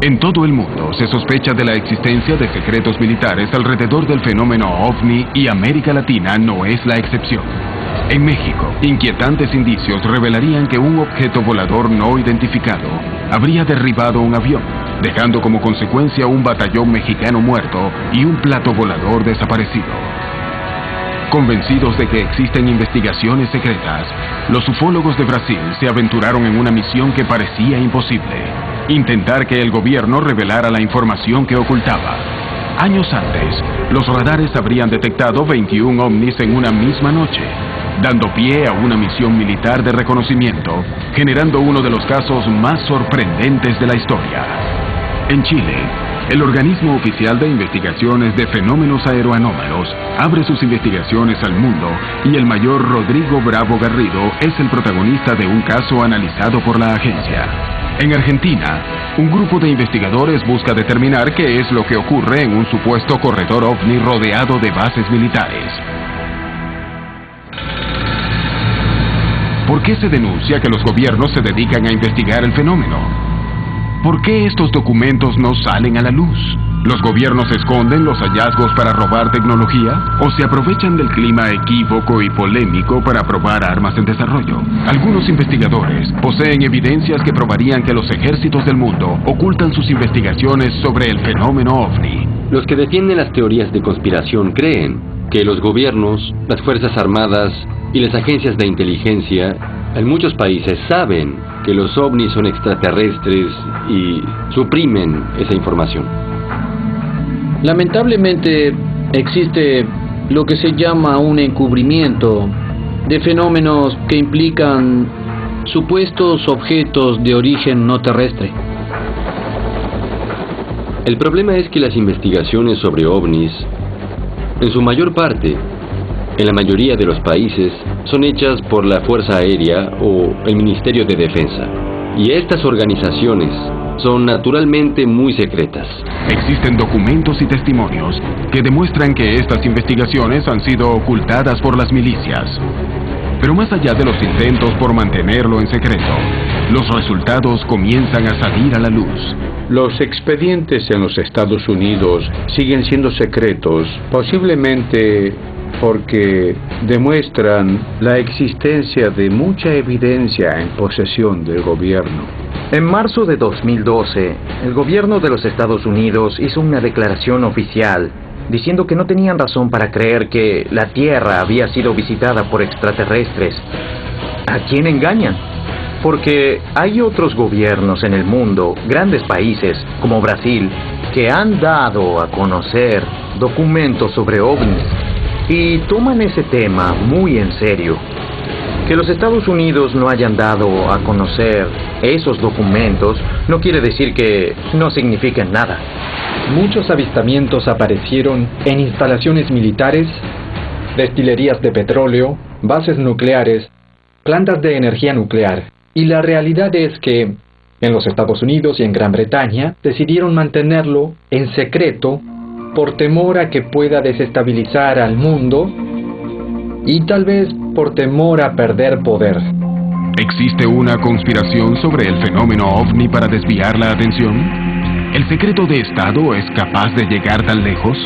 En todo el mundo se sospecha de la existencia de secretos militares alrededor del fenómeno OVNI y América Latina no es la excepción. En México, inquietantes indicios revelarían que un objeto volador no identificado habría derribado un avión, dejando como consecuencia un batallón mexicano muerto y un plato volador desaparecido. Convencidos de que existen investigaciones secretas, los ufólogos de Brasil se aventuraron en una misión que parecía imposible: intentar que el gobierno revelara la información que ocultaba. Años antes, los radares habrían detectado 21 ovnis en una misma noche, dando pie a una misión militar de reconocimiento, generando uno de los casos más sorprendentes de la historia. En Chile, el organismo oficial de investigaciones de fenómenos aeroanómalos abre sus investigaciones al mundo y el mayor Rodrigo Bravo Garrido es el protagonista de un caso analizado por la agencia. En Argentina, un grupo de investigadores busca determinar qué es lo que ocurre en un supuesto corredor ovni rodeado de bases militares. ¿Por qué se denuncia que los gobiernos se dedican a investigar el fenómeno? ¿Por qué estos documentos no salen a la luz? ¿Los gobiernos esconden los hallazgos para robar tecnología? ¿O se aprovechan del clima equívoco y polémico para probar armas en desarrollo? Algunos investigadores poseen evidencias que probarían que los ejércitos del mundo ocultan sus investigaciones sobre el fenómeno OVNI. Los que defienden las teorías de conspiración creen que los gobiernos, las fuerzas armadas y las agencias de inteligencia en muchos países saben que los ovnis son extraterrestres y suprimen esa información. Lamentablemente existe lo que se llama un encubrimiento de fenómenos que implican supuestos objetos de origen no terrestre. El problema es que las investigaciones sobre ovnis, en su mayor parte, en la mayoría de los países, son hechas por la Fuerza Aérea o el Ministerio de Defensa. Y estas organizaciones son naturalmente muy secretas. Existen documentos y testimonios que demuestran que estas investigaciones han sido ocultadas por las milicias. Pero más allá de los intentos por mantenerlo en secreto, los resultados comienzan a salir a la luz. Los expedientes en los Estados Unidos siguen siendo secretos, posiblemente porque demuestran la existencia de mucha evidencia en posesión del gobierno. En marzo de 2012, el gobierno de los Estados Unidos hizo una declaración oficial diciendo que no tenían razón para creer que la Tierra había sido visitada por extraterrestres. ¿A quién engañan? Porque hay otros gobiernos en el mundo, grandes países como Brasil, que han dado a conocer documentos sobre ovnis y toman ese tema muy en serio. Que los Estados Unidos no hayan dado a conocer esos documentos no quiere decir que no signifiquen nada. Muchos avistamientos aparecieron en instalaciones militares, destilerías de petróleo, bases nucleares, plantas de energía nuclear. Y la realidad es que en los Estados Unidos y en Gran Bretaña decidieron mantenerlo en secreto por temor a que pueda desestabilizar al mundo y tal vez por temor a perder poder. ¿Existe una conspiración sobre el fenómeno OVNI para desviar la atención? ¿El secreto de Estado es capaz de llegar tan lejos?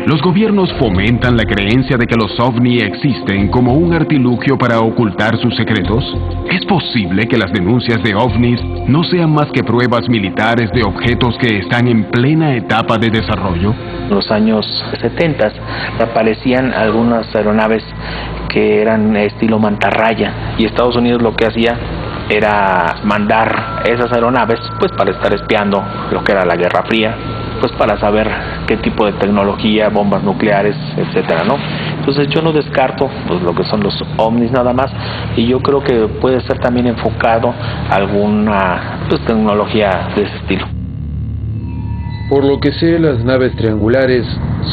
¿Los gobiernos fomentan la creencia de que los OVNI existen como un artilugio para ocultar sus secretos? ¿Es posible que las denuncias de OVNIs no sean más que pruebas militares de objetos que están en plena etapa de desarrollo? En los años 70 aparecían algunas aeronaves que eran estilo mantarraya y Estados Unidos lo que hacía era mandar esas aeronaves pues para estar espiando lo que era la Guerra Fría, pues para saber qué tipo de tecnología, bombas nucleares, etcétera, ¿no? Entonces yo no descarto pues lo que son los ovnis nada más, y yo creo que puede ser también enfocado a alguna pues tecnología de ese estilo. Por lo que sé, las naves triangulares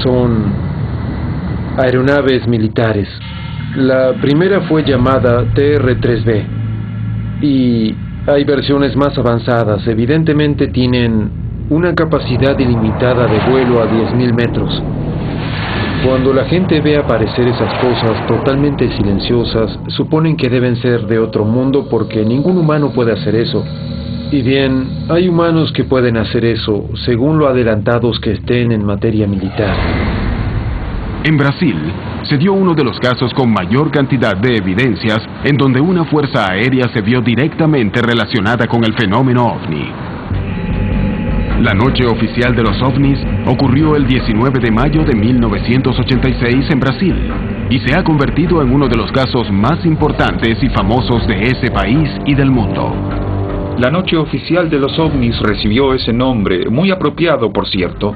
son aeronaves militares. La primera fue llamada TR-3B y hay versiones más avanzadas. Evidentemente tienen una capacidad ilimitada de vuelo a 10.000 metros. Cuando la gente ve aparecer esas cosas totalmente silenciosas, suponen que deben ser de otro mundo porque ningún humano puede hacer eso. Y bien, hay humanos que pueden hacer eso, según lo adelantados que estén en materia militar. En Brasil, se dio uno de los casos con mayor cantidad de evidencias en donde una fuerza aérea se vio directamente relacionada con el fenómeno ovni. La noche oficial de los ovnis ocurrió el 19 de mayo de 1986 en Brasil y se ha convertido en uno de los casos más importantes y famosos de ese país y del mundo. La noche oficial de los ovnis recibió ese nombre, muy apropiado por cierto,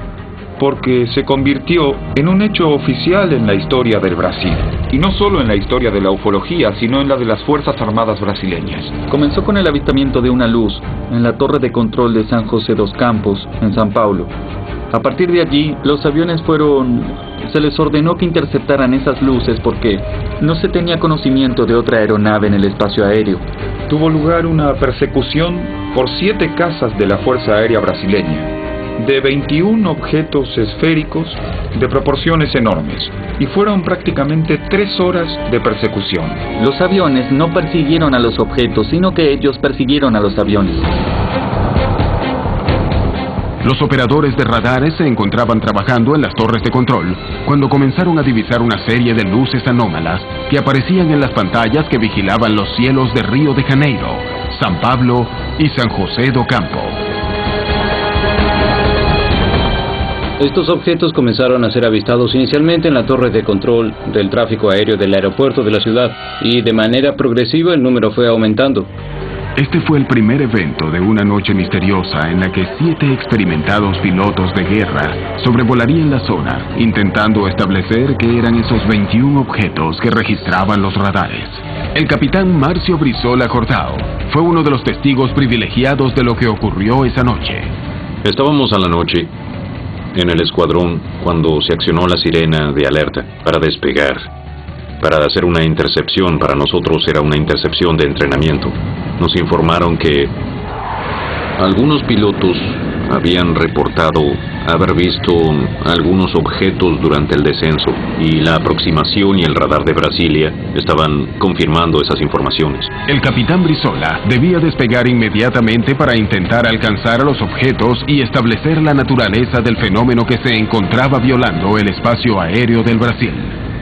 porque se convirtió en un hecho oficial en la historia del Brasil. Y no solo en la historia de la ufología, sino en la de las Fuerzas Armadas brasileñas. Comenzó con el avistamiento de una luz en la torre de control de San José dos Campos, en São Paulo. A partir de allí, los aviones se les ordenó que interceptaran esas luces porque no se tenía conocimiento de otra aeronave en el espacio aéreo. Tuvo lugar una persecución por 7 cazas de la Fuerza Aérea brasileña, de 21 objetos esféricos de proporciones enormes, y fueron prácticamente 3 horas de persecución. Los aviones no persiguieron a los objetos, sino que ellos persiguieron a los aviones. Los operadores de radares se encontraban trabajando en las torres de control cuando comenzaron a divisar una serie de luces anómalas que aparecían en las pantallas que vigilaban los cielos de Río de Janeiro, San Pablo y San José do Campo. Estos objetos comenzaron a ser avistados inicialmente en la torre de control del tráfico aéreo del aeropuerto de la ciudad y de manera progresiva el número fue aumentando. Este fue el primer evento de una noche misteriosa en la que 7 experimentados pilotos de guerra sobrevolarían la zona, intentando establecer qué eran esos 21 objetos que registraban los radares. El capitán Márcio Brizola Jordão fue uno de los testigos privilegiados de lo que ocurrió esa noche. Estábamos a la noche en el escuadrón cuando se accionó la sirena de alerta para despegar. Para hacer una intercepción, para nosotros era una intercepción de entrenamiento. Nos informaron que algunos pilotos habían reportado haber visto algunos objetos durante el descenso y la aproximación y el radar de Brasilia estaban confirmando esas informaciones. El capitán Brizola debía despegar inmediatamente para intentar alcanzar a los objetos y establecer la naturaleza del fenómeno que se encontraba violando el espacio aéreo del Brasil.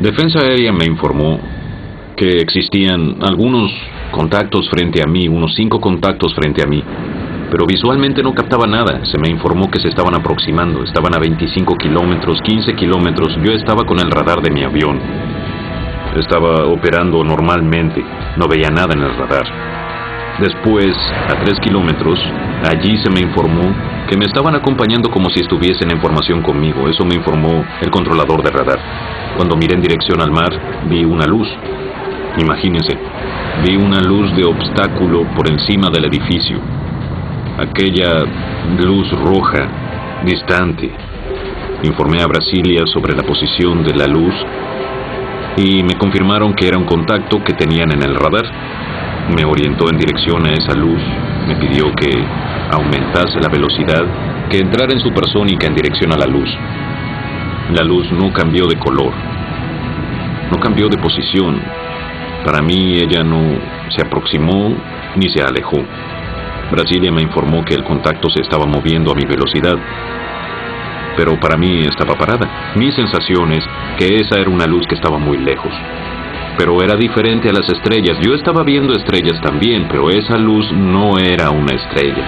Defensa Aérea me informó que existían algunos contactos frente a mí, unos 5 contactos frente a mí, pero visualmente no captaba nada. Se me informó que se estaban aproximando, estaban a 25 kilómetros, 15 kilómetros. Yo estaba con el radar de mi avión, estaba operando normalmente, no veía nada en el radar. Después, a 3 kilómetros, allí se me informó que me estaban acompañando como si estuviesen en formación conmigo. Eso me informó el controlador de radar. Cuando miré en dirección al mar, vi una luz. Imagínense, vi una luz de obstáculo por encima del edificio. Aquella luz roja, distante. Informé a Brasilia sobre la posición de la luz y me confirmaron que era un contacto que tenían en el radar. Me orientó en dirección a esa luz, me pidió que aumentase la velocidad, que entrara en supersónica en dirección a la luz. La luz no cambió de color, no cambió de posición. Para mí ella no se aproximó ni se alejó. Brasilia me informó que el contacto se estaba moviendo a mi velocidad, pero para mí estaba parada. Mi sensación es que esa era una luz que estaba muy lejos, pero era diferente a las estrellas. Yo estaba viendo estrellas también, pero esa luz no era una estrella.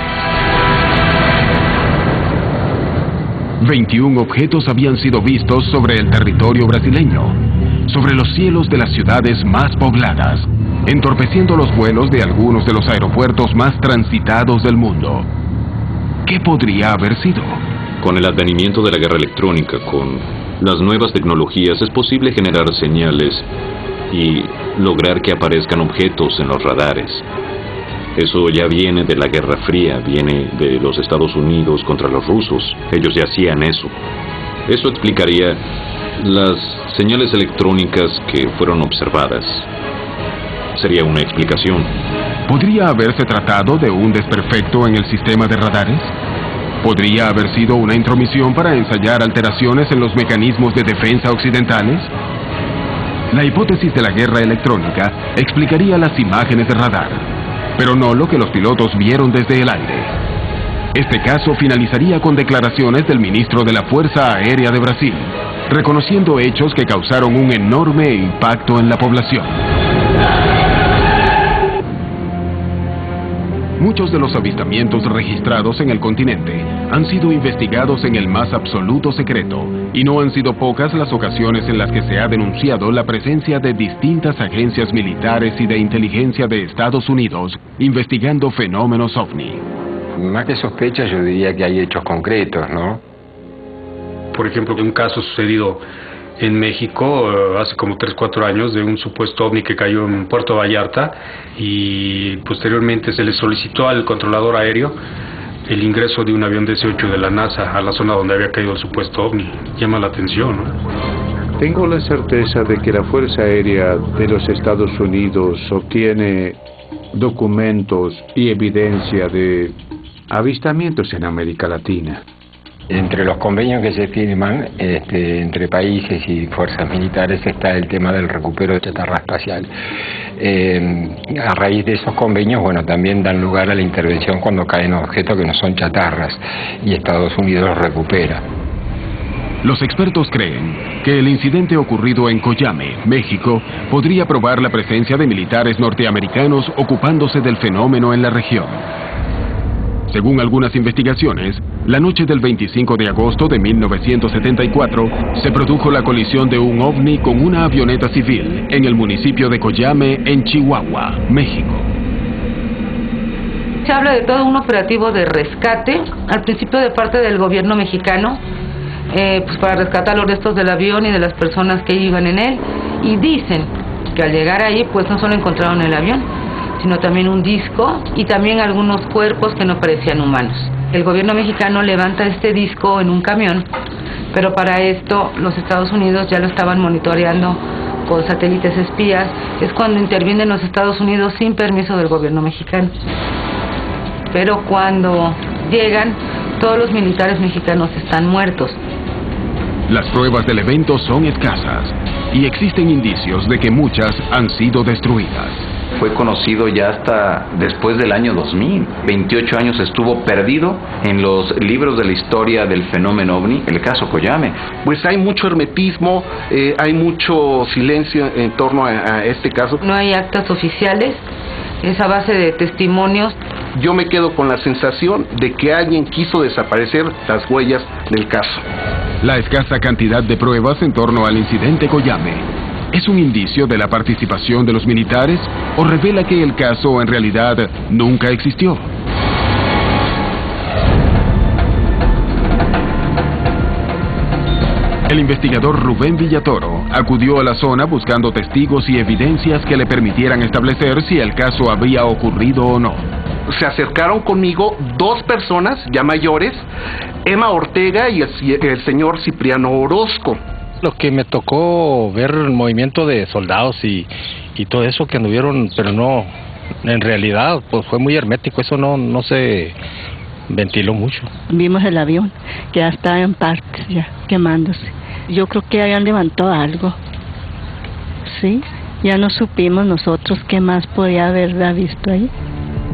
21 objetos habían sido vistos sobre el territorio brasileño, sobre los cielos de las ciudades más pobladas, entorpeciendo los vuelos de algunos de los aeropuertos más transitados del mundo. ¿Qué podría haber sido? Con el advenimiento de la guerra electrónica, con las nuevas tecnologías, es posible generar señales y lograr que aparezcan objetos en los radares. Eso ya viene de la Guerra Fría, viene de los Estados Unidos contra los rusos. Ellos ya hacían eso. Eso explicaría las señales electrónicas que fueron observadas. Sería una explicación. ¿Podría haberse tratado de un desperfecto en el sistema de radares? ¿Podría haber sido una intromisión para ensayar alteraciones en los mecanismos de defensa occidentales? La hipótesis de la guerra electrónica explicaría las imágenes de radar. pero no lo que los pilotos vieron desde el aire. Este caso finalizaría con declaraciones del ministro de la Fuerza Aérea de Brasil, reconociendo hechos que causaron un enorme impacto en la población. Muchos de los avistamientos registrados en el continente han sido investigados en el más absoluto secreto, y no han sido pocas las ocasiones en las que se ha denunciado la presencia de distintas agencias militares y de inteligencia de Estados Unidos investigando fenómenos ovni. Más que sospechas, yo diría que hay hechos concretos, ¿no? Por ejemplo, un caso sucedido en México hace como 3-4 años de un supuesto ovni que cayó en Puerto Vallarta, y posteriormente se le solicitó al controlador aéreo el ingreso de un avión DC-8 de la NASA a la zona donde había caído el supuesto ovni. Llama la atención, ¿no? Tengo la certeza de que la Fuerza Aérea de los Estados Unidos obtiene documentos y evidencia de avistamientos en América Latina. Entre los convenios que se firman entre países y fuerzas militares está el tema del recupero de chatarra espacial. A raíz de esos convenios, bueno, también dan lugar a la intervención cuando caen objetos que no son chatarras, y Estados Unidos los recupera. Los expertos creen que el incidente ocurrido en Coyame, México, podría probar la presencia de militares norteamericanos ocupándose del fenómeno en la región. Según algunas investigaciones, la noche del 25 de agosto de 1974 se produjo la colisión de un ovni con una avioneta civil en el municipio de Coyame, en Chihuahua, México. Se habla de todo un operativo de rescate, al principio de parte del gobierno mexicano, pues para rescatar los restos del avión y de las personas que iban en él, y dicen que al llegar ahí pues no solo encontraron el avión, sino también un disco y también algunos cuerpos que no parecían humanos. El gobierno mexicano levanta este disco en un camión, pero para esto los Estados Unidos ya lo estaban monitoreando con satélites espías. Es cuando intervienen los Estados Unidos sin permiso del gobierno mexicano. Pero cuando llegan, todos los militares mexicanos están muertos. Las pruebas del evento son escasas y existen indicios de que muchas han sido destruidas. Fue conocido ya hasta después del año 2000. 28 años estuvo perdido en los libros de la historia del fenómeno ovni, el caso Coyame. Pues hay mucho hermetismo, hay mucho silencio en torno a este caso. No hay actas oficiales, es a base de testimonios. Yo me quedo con la sensación de que alguien quiso desaparecer las huellas del caso. La escasa cantidad de pruebas en torno al incidente Coyame ¿es un indicio de la participación de los militares o revela que el caso en realidad nunca existió? El investigador Rubén Villatoro acudió a la zona buscando testigos y evidencias que le permitieran establecer si el caso había ocurrido o no. Se acercaron conmigo dos personas ya mayores, Emma Ortega y el señor Cipriano Orozco. Lo que me tocó ver el movimiento de soldados y todo eso que anduvieron, pero no, en realidad pues fue muy hermético, eso no se ventiló mucho. Vimos el avión que ya estaba en partes, ya quemándose. Yo creo que habían levantado algo, sí, ya no supimos nosotros qué más podía haber visto ahí.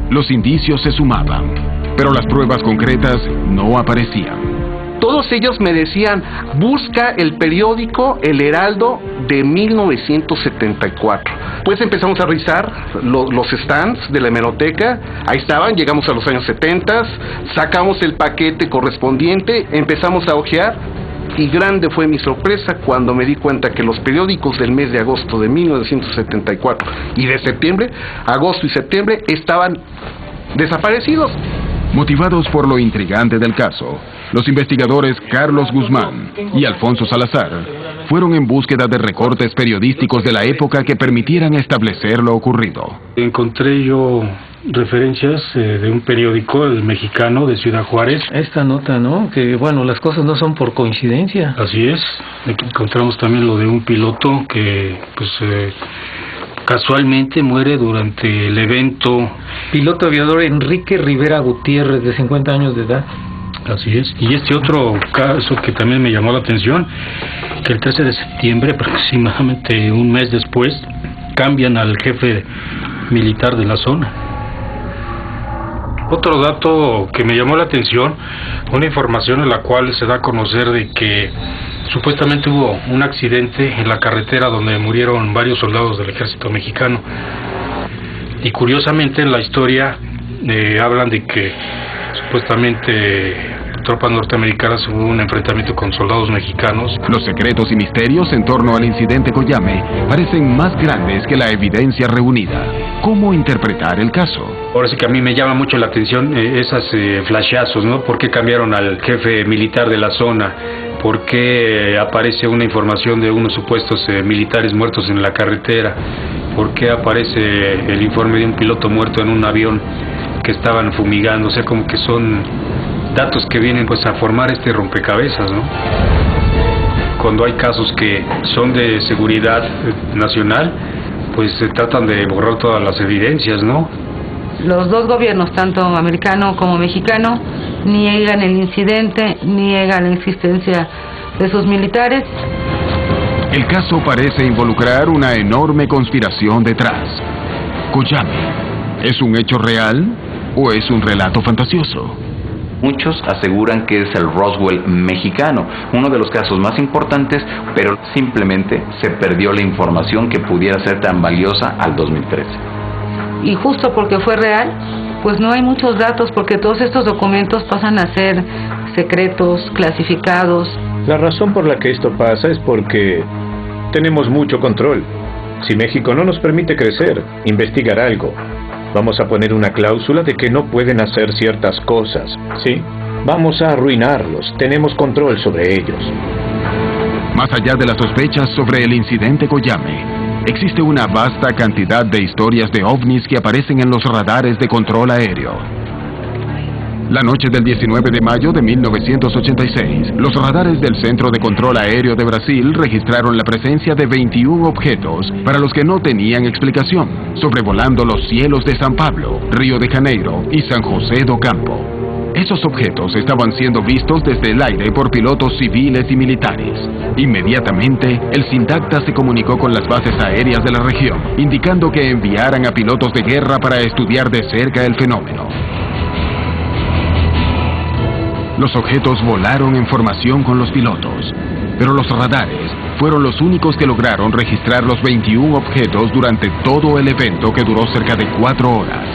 Los indicios se sumaban, pero las pruebas concretas no aparecían. Todos ellos me decían, busca el periódico El Heraldo de 1974. Pues empezamos a revisar los stands de la hemeroteca, ahí estaban, llegamos a los años 70, sacamos el paquete correspondiente, empezamos a hojear, y grande fue mi sorpresa cuando me di cuenta que los periódicos del mes de agosto de 1974 y de septiembre, agosto y septiembre, estaban desaparecidos. Motivados por lo intrigante del caso, los investigadores Carlos Guzmán y Alfonso Salazar fueron en búsqueda de recortes periodísticos de la época que permitieran establecer lo ocurrido. Encontré yo referencias de un periódico, el Mexicano, de Ciudad Juárez. Esta nota, ¿no? Que bueno, las cosas no son por coincidencia. Así es. Aquí encontramos también lo de un piloto que, pues, casualmente muere durante el evento. Piloto aviador Enrique Rivera Gutiérrez, de 50 años de edad. Así es. Y este otro caso que también me llamó la atención, que el 13 de septiembre, aproximadamente un mes después, cambian al jefe militar de la zona. Otro dato que me llamó la atención, una información en la cual se da a conocer de que supuestamente hubo un accidente en la carretera donde murieron varios soldados del ejército mexicano. Y curiosamente en la historia hablan de que supuestamente tropas norteamericanas hubo un enfrentamiento con soldados mexicanos. Los secretos y misterios en torno al incidente Koyame parecen más grandes que la evidencia reunida. ¿Cómo interpretar el caso? Ahora sí que a mí me llama mucho la atención esas flashazos, ¿no? ¿Por qué cambiaron al jefe militar de la zona? ¿Por qué aparece una información de unos supuestos militares muertos en la carretera? ¿Por qué aparece el informe de un piloto muerto en un avión que estaban fumigando? O sea, como que son datos que vienen pues a formar este rompecabezas, ¿no? Cuando hay casos que son de seguridad nacional, pues se tratan de borrar todas las evidencias, ¿no? Los dos gobiernos, tanto americano como mexicano, niegan el incidente, niegan la existencia de sus militares. El caso parece involucrar una enorme conspiración detrás. Koyame, ¿es un hecho real o es un relato fantasioso? Muchos aseguran que es el Roswell mexicano, uno de los casos más importantes, pero simplemente se perdió la información que pudiera ser tan valiosa al 2013. Y justo porque fue real, pues no hay muchos datos, porque todos estos documentos pasan a ser secretos, clasificados. La razón por la que esto pasa es porque tenemos mucho control. Si México no nos permite crecer, investigar algo, vamos a poner una cláusula de que no pueden hacer ciertas cosas, ¿sí? Vamos a arruinarlos, tenemos control sobre ellos. Más allá de las sospechas sobre el incidente Koyame, existe una vasta cantidad de historias de ovnis que aparecen en los radares de control aéreo. La noche del 19 de mayo de 1986, los radares del Centro de Control Aéreo de Brasil registraron la presencia de 21 objetos para los que no tenían explicación, sobrevolando los cielos de São Paulo, Río de Janeiro y San José do Campo. Esos objetos estaban siendo vistos desde el aire por pilotos civiles y militares. Inmediatamente, el SINDACTA se comunicó con las bases aéreas de la región, indicando que enviaran a pilotos de guerra para estudiar de cerca el fenómeno. Los objetos volaron en formación con los pilotos, pero los radares fueron los únicos que lograron registrar los 21 objetos durante todo el evento que duró cerca de 4 horas.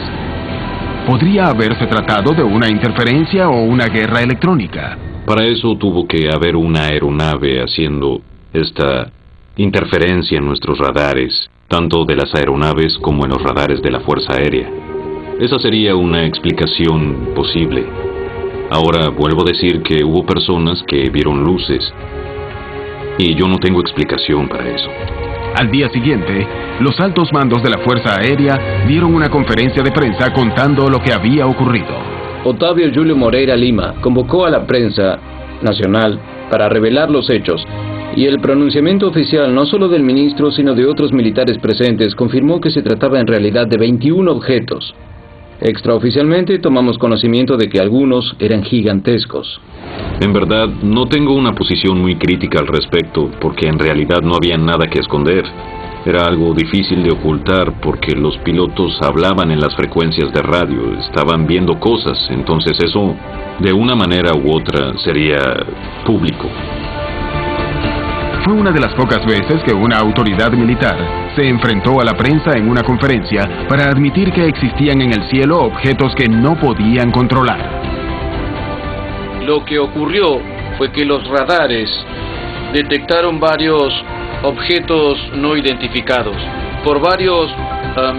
¿Podría haberse tratado de una interferencia o una guerra electrónica? Para eso tuvo que haber una aeronave haciendo esta interferencia en nuestros radares, tanto de las aeronaves como en los radares de la Fuerza Aérea. Esa sería una explicación posible. Ahora vuelvo a decir que hubo personas que vieron luces, y yo no tengo explicación para eso. Al día siguiente, los altos mandos de la Fuerza Aérea dieron una conferencia de prensa contando lo que había ocurrido. Otávio Júlio Moreira Lima convocó a la prensa nacional para revelar los hechos, y el pronunciamiento oficial no solo del ministro sino de otros militares presentes confirmó que se trataba en realidad de 21 objetos. Extraoficialmente tomamos conocimiento de que algunos eran gigantescos. En verdad, no tengo una posición muy crítica al respecto, porque en realidad no había nada que esconder. Era algo difícil de ocultar porque los pilotos hablaban en las frecuencias de radio, estaban viendo cosas, entonces eso, de una manera u otra, sería público. Fue una de las pocas veces que una autoridad militar se enfrentó a la prensa en una conferencia para admitir que existían en el cielo objetos que no podían controlar. Lo que ocurrió fue que los radares detectaron varios objetos no identificados. Por varios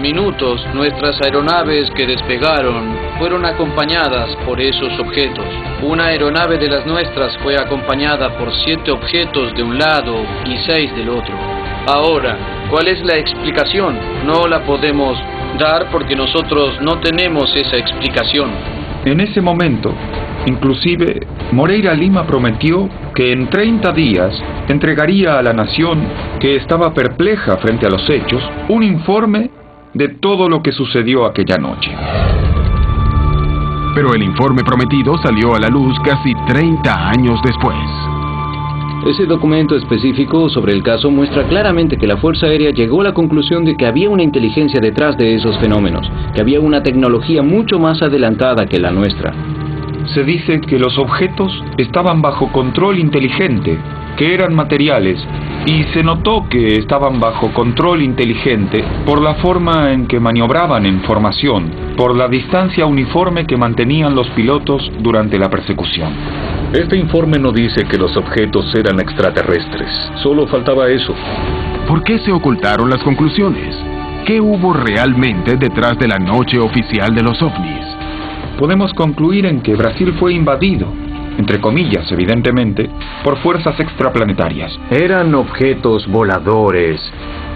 minutos, nuestras aeronaves que despegaron fueron acompañadas por esos objetos. Una aeronave de las nuestras fue acompañada por 7 objetos de un lado y 6 del otro. Ahora, ¿cuál es la explicación? No la podemos dar porque nosotros no tenemos esa explicación. En ese momento, inclusive, Moreira Lima prometió que en 30 días entregaría a la nación, que estaba perpleja frente a los hechos, un informe de todo lo que sucedió aquella noche. Pero el informe prometido salió a la luz casi 30 años después. Ese documento específico sobre el caso muestra claramente que la Fuerza Aérea llegó a la conclusión de que había una inteligencia detrás de esos fenómenos, que había una tecnología mucho más adelantada que la nuestra. Se dice que los objetos estaban bajo control inteligente, que eran materiales, y se notó que estaban bajo control inteligente por la forma en que maniobraban en formación, por la distancia uniforme que mantenían los pilotos durante la persecución. Este informe no dice que los objetos eran extraterrestres, solo faltaba eso. ¿Por qué se ocultaron las conclusiones? ¿Qué hubo realmente detrás de la noche oficial de los ovnis? Podemos concluir en que Brasil fue invadido, entre comillas, evidentemente, por fuerzas extraplanetarias. Eran objetos voladores,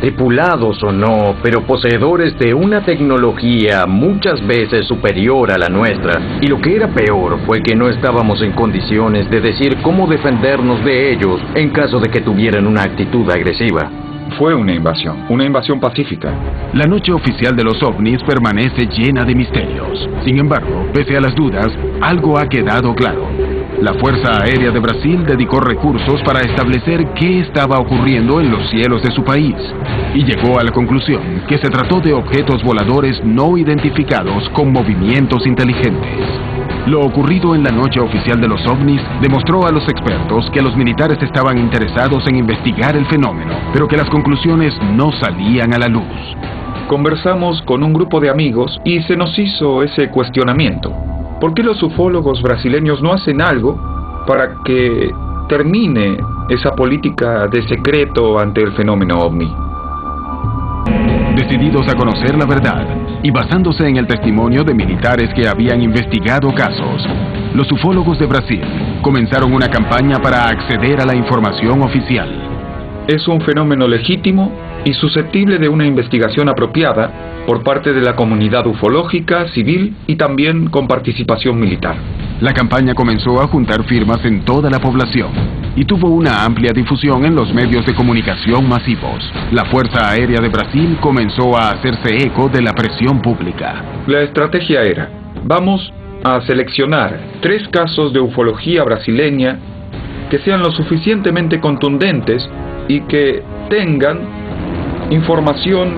tripulados o no, pero poseedores de una tecnología muchas veces superior a la nuestra. Y lo que era peor fue que no estábamos en condiciones de decir cómo defendernos de ellos en caso de que tuvieran una actitud agresiva. Fue una invasión pacífica. La noche oficial de los ovnis permanece llena de misterios. Sin embargo, pese a las dudas, algo ha quedado claro. La Fuerza Aérea de Brasil dedicó recursos para establecer qué estaba ocurriendo en los cielos de su país y llegó a la conclusión que se trató de objetos voladores no identificados con movimientos inteligentes. Lo ocurrido en la noche oficial de los ovnis demostró a los expertos que los militares estaban interesados en investigar el fenómeno, pero que las conclusiones no salían a la luz. Conversamos con un grupo de amigos y se nos hizo ese cuestionamiento. ¿Por qué los ufólogos brasileños no hacen algo para que termine esa política de secreto ante el fenómeno ovni? Decididos a conocer la verdad y basándose en el testimonio de militares que habían investigado casos, los ufólogos de Brasil comenzaron una campaña para acceder a la información oficial. Es un fenómeno legítimo y susceptible de una investigación apropiada por parte de la comunidad ufológica, civil y también con participación militar. La campaña comenzó a juntar firmas en toda la población y tuvo una amplia difusión en los medios de comunicación masivos. La Fuerza Aérea de Brasil comenzó a hacerse eco de la presión pública. La estrategia era: vamos a seleccionar 3 casos de ufología brasileña que sean lo suficientemente contundentes y que tengan información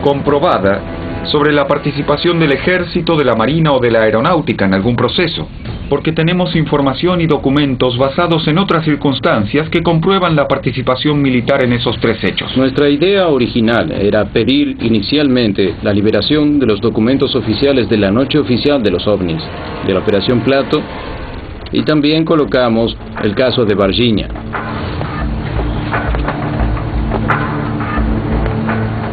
comprobada sobre la participación del ejército, de la marina o de la aeronáutica en algún proceso, porque tenemos información y documentos basados en otras circunstancias que comprueban la participación militar en esos 3 hechos. Nuestra idea original era pedir inicialmente la liberación de los documentos oficiales de la noche oficial de los ovnis, de la Operación Plato, y también colocamos el caso de Varginha.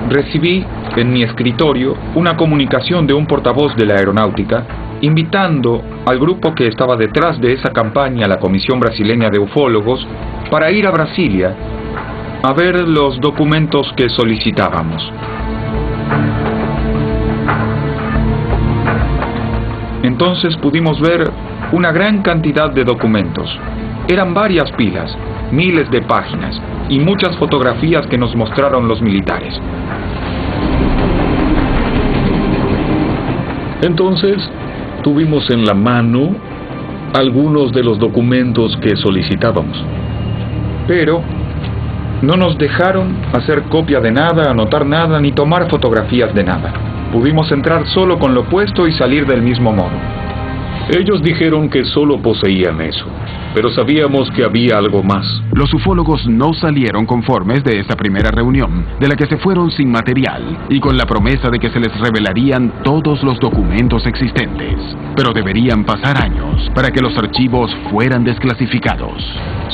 Recibí en mi escritorio una comunicación de un portavoz de la aeronáutica invitando al grupo que estaba detrás de esa campaña, la Comisión Brasileña de Ufólogos, para ir a Brasilia a ver los documentos que solicitábamos. Entonces pudimos ver una gran cantidad de documentos. Eran varias pilas, miles de páginas y muchas fotografías que nos mostraron los militares. Entonces, tuvimos en la mano algunos de los documentos que solicitábamos. Pero no nos dejaron hacer copia de nada, anotar nada, ni tomar fotografías de nada. Pudimos entrar solo con lo puesto y salir del mismo modo. Ellos dijeron que solo poseían eso, pero sabíamos que había algo más. Los ufólogos no salieron conformes de esa primera reunión, de la que se fueron sin material y con la promesa de que se les revelarían todos los documentos existentes. Pero deberían pasar años para que los archivos fueran desclasificados.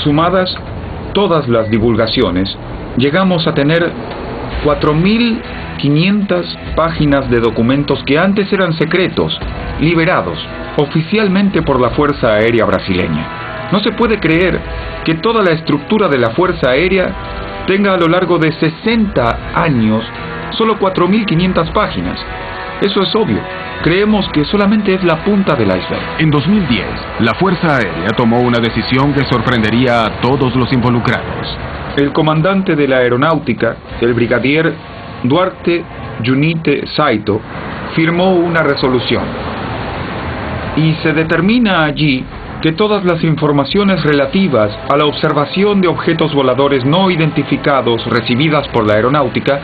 Sumadas todas las divulgaciones, llegamos a tener 4.500 páginas de documentos que antes eran secretos, liberados oficialmente por la Fuerza Aérea Brasileña. No se puede creer que toda la estructura de la Fuerza Aérea tenga a lo largo de 60 años solo 4.500 páginas. Eso es obvio. Creemos que solamente es la punta del iceberg. En 2010, la Fuerza Aérea tomó una decisión que sorprendería a todos los involucrados. El comandante de la aeronáutica, el brigadier Duarte Junite Saito, firmó una resolución. Y se determina allí que todas las informaciones relativas a la observación de objetos voladores no identificados recibidas por la aeronáutica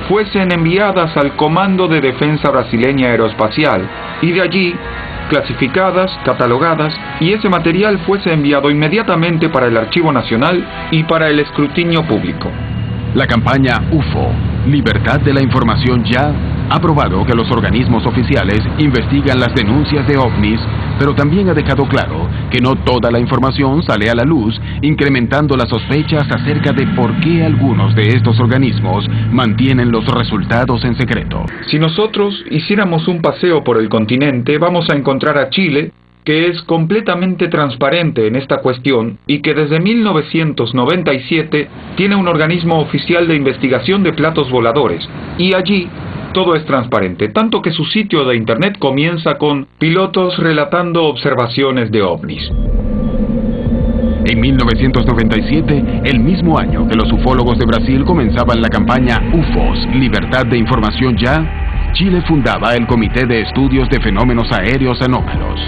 fuesen enviadas al Comando de Defensa Brasileña Aeroespacial y de allí clasificadas, catalogadas, y ese material fuese enviado inmediatamente para el Archivo Nacional y para el escrutinio público. La campaña UFO, Libertad de la Información Ya, ha probado que los organismos oficiales investigan las denuncias de ovnis, pero también ha dejado claro que no toda la información sale a la luz, incrementando las sospechas acerca de por qué algunos de estos organismos mantienen los resultados en secreto. Si nosotros hiciéramos un paseo por el continente, vamos a encontrar a Chile, que es completamente transparente en esta cuestión y que desde 1997 tiene un organismo oficial de investigación de platos voladores, y allí todo es transparente, tanto que su sitio de internet comienza con pilotos relatando observaciones de ovnis. En 1997, el mismo año que los ufólogos de Brasil comenzaban la campaña UFOS, Libertad de Información Ya, Chile fundaba el Comité de Estudios de Fenómenos Aéreos Anómalos.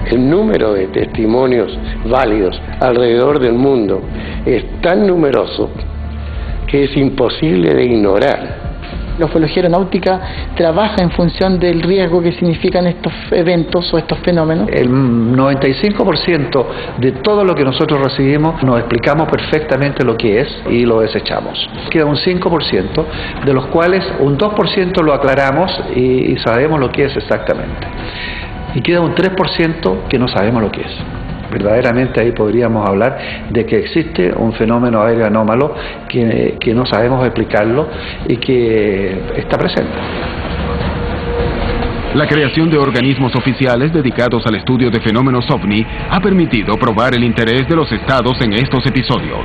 El número de testimonios válidos alrededor del mundo es tan numeroso que es imposible de ignorar. La ufología aeronáutica trabaja en función del riesgo que significan estos eventos o estos fenómenos. El 95% de todo lo que nosotros recibimos nos explicamos perfectamente lo que es y lo desechamos. Queda un 5%, de los cuales un 2% lo aclaramos y sabemos lo que es exactamente. Y queda un 3% que no sabemos lo que es. Verdaderamente ahí podríamos hablar de que existe un fenómeno aéreo anómalo que no sabemos explicarlo y que está presente. La creación de organismos oficiales dedicados al estudio de fenómenos ovni ha permitido probar el interés de los estados en estos episodios.